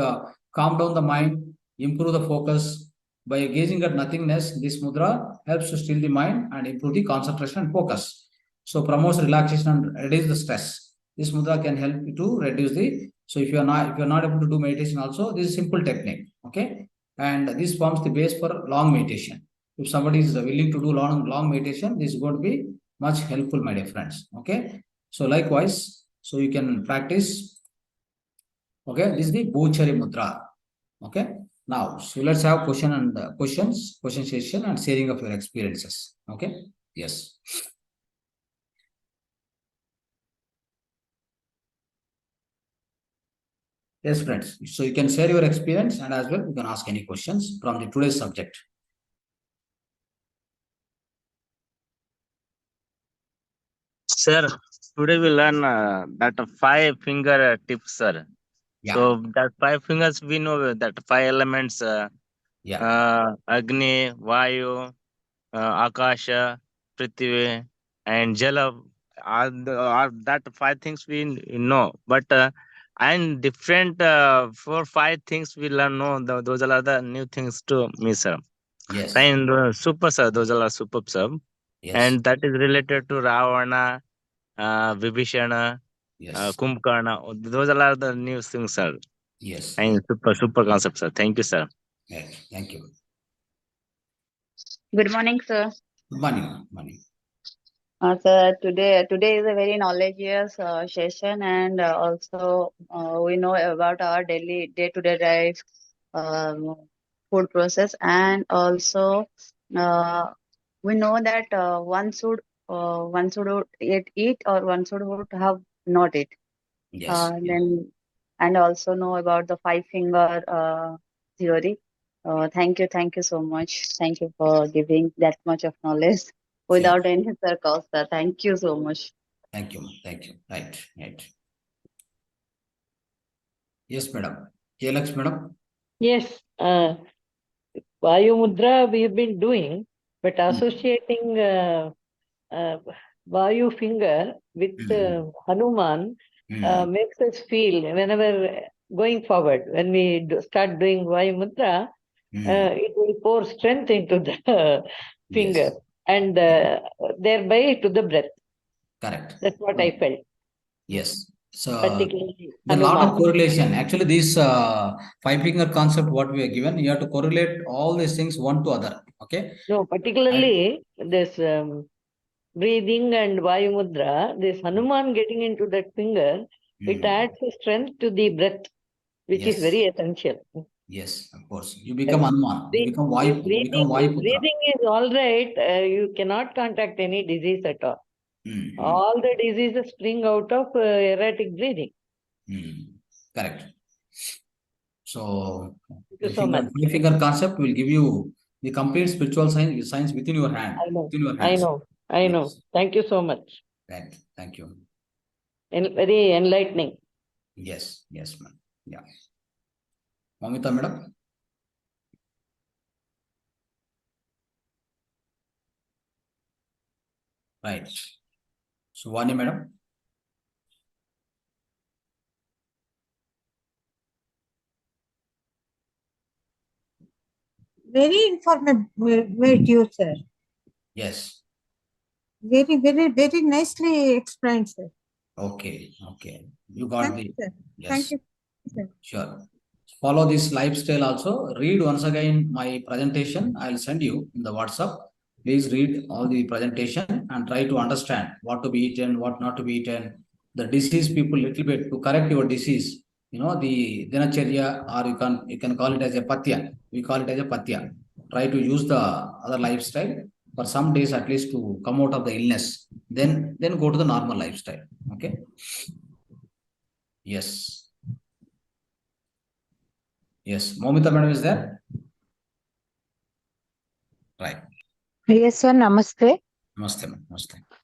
calm down the mind, improve the focus. By gazing at nothingness, this mudra helps to still the mind and improve the concentration and focus. So promotes relaxation and reduce the stress. This mudra can help you to reduce the. So if you are not able to do meditation, also this is a simple technique. Okay, and this forms the base for long meditation. If somebody is willing to do long meditation, this is going to be much helpful, my dear friends. Okay, so likewise, so you can practice. Okay, this is the Bhoochari mudra. Okay. Now, so let's have question session and sharing of your experiences. Okay. Yes. Yes, friends. So you can share your experience and as well you can ask any questions from the today's subject. Sir, today we learn that 5 finger tips, sir. Yeah. So that 5 fingers we know that 5 elements: Agni, Vayu, Akasha, Prithvi, and Jala. Are that 5 things we know, but and different for 5 things we learn. No, those are the new things to me, sir. Yes. And super, sir. Those are super, sir. Yes. And that is related to Ravana, Vibhishana, Yes. Kumbhakarna. Those are the new things, sir. Yes. And super concept, sir. Thank you, sir. Yes. Thank you. Good morning, sir. Good morning. Sir, today is a very knowledgeous session, and also we know about our daily day-to-day life food process, and also we know that one should eat or one should would have not eat. Yes. Then and also know about the 5 finger theory. Thank you so much. Thank you for giving that much of knowledge without any circles, sir. Thank you so much. Thank you. Right. Yes, madam. Alex, madam. Yes. Vayu Mudra we have been doing, but associating Vayu finger with Hanuman makes us feel whenever going forward, when we start doing Vayu Mudra, it will pour strength into the finger and thereby to the breath. Correct. That's what I felt. Yes. So Particularly there's a lot of Hanuman. correlation. Actually, this five-finger concept, what we are given, you have to correlate all these things one to other. Okay. No, particularly this breathing and Vayu Mudra, this Hanuman getting into that finger, it adds a strength to the breath, which is very essential. Yes, of course. You become Hanuman. You become If Vayuputra. breathing is all right, you cannot contract any disease at all. All the diseases spring out of erratic breathing. Correct. So, Thank you so much. five-finger concept will give you the complete spiritual science within your hand. I know. Within your I hands. know. I know. Yes. Thank you so much. Thank you. Very enlightening. Yes, ma'am. Yeah. Mamita, madam. Right. So, Vani, madam. Very informative, sir. Yes. Very, very, very nicely explained, sir. Okay. You got Thank you, sir. Yes. Thank you, sir. Sure. Follow this lifestyle also. Read once again my presentation. I'll send you in the WhatsApp. Please read all the presentation and try to understand what to be eaten, what not to be eaten. The disease people little bit to correct your disease. You know, the Dinacharya, or you can call it as a patya. We call it as a patya. Try to use the other lifestyle for some days at least to come out of the illness. Then go to the normal lifestyle. Okay. Yes. Yes, Momita madam is there? Right. Yes, sir. Namaste. Namaste, ma'am.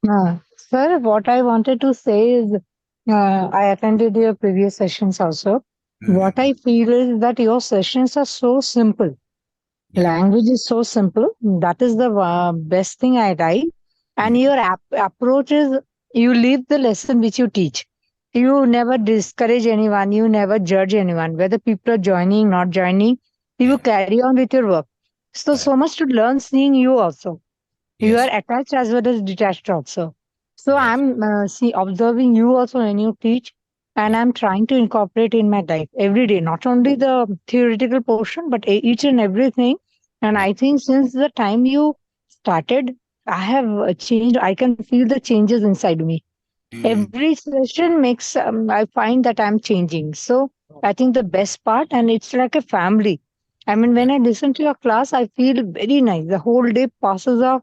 Namaste. Sir, what I wanted to say is, I attended your previous sessions also. What I feel is that your sessions are so simple. Yeah. Language is so simple. That is the best thing I like. And your approach is, you leave the lesson which you teach. You never discourage anyone. You never judge anyone. Whether people are joining, not joining, you carry on with your work. So much to learn seeing you also. You are attached as well as detached also. So I'm observing you also when you teach, and I'm trying to incorporate in my life every day, not only the theoretical portion, but each and everything. And I think since the time you started, I have changed. I can feel the changes inside me. Every session makes, I find that I'm changing. So I think the best part, and it's like a family. I mean, when I listen to your class, I feel very nice. The whole day passes off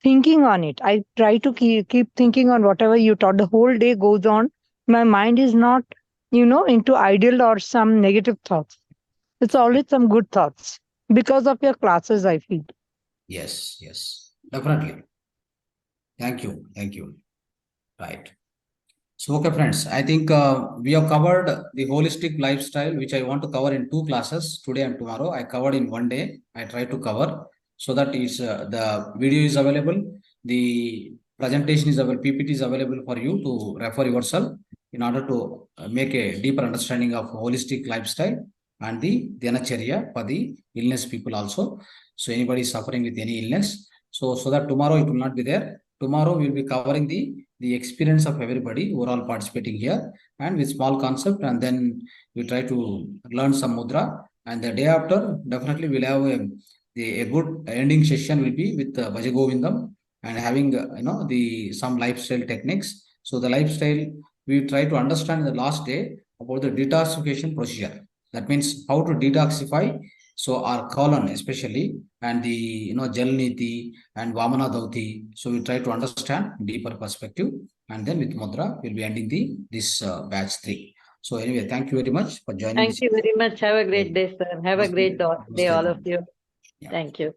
thinking on it. I try to keep thinking on whatever you taught. The whole day goes on. My mind is not, into ideal or some negative thoughts. It's always some good thoughts because of your classes, I feel. Yes, definitely. Thank you. Right. So, okay, friends, I think we have covered the holistic lifestyle, which I want to cover in 2 classes, today and tomorrow. I covered in 1 day. I try to cover so that it's the video is available, the presentation is available, PPT is available for you to refer yourself in order to make a deeper understanding of holistic lifestyle and the Dinacharya for the illness people also. So anybody suffering with any illness, so that tomorrow it will not be there. Tomorrow we will be covering the experience of everybody who are all participating here, and with small concept, and then we try to learn some mudra. And the day after, definitely we'll have a good ending session will be with Bhaja Govindam and having some lifestyle techniques. So the lifestyle we try to understand in the last day about the detoxification procedure. That means how to detoxify. So our colon especially, and the Jal Niti and Vamana Dauti. So we try to understand deeper perspective, and then with Mudra we'll be ending this batch 3. So anyway, thank you very much for joining. Thank you very much. Have a great day, sir. Have a great day, all of you. Yeah. Thank you.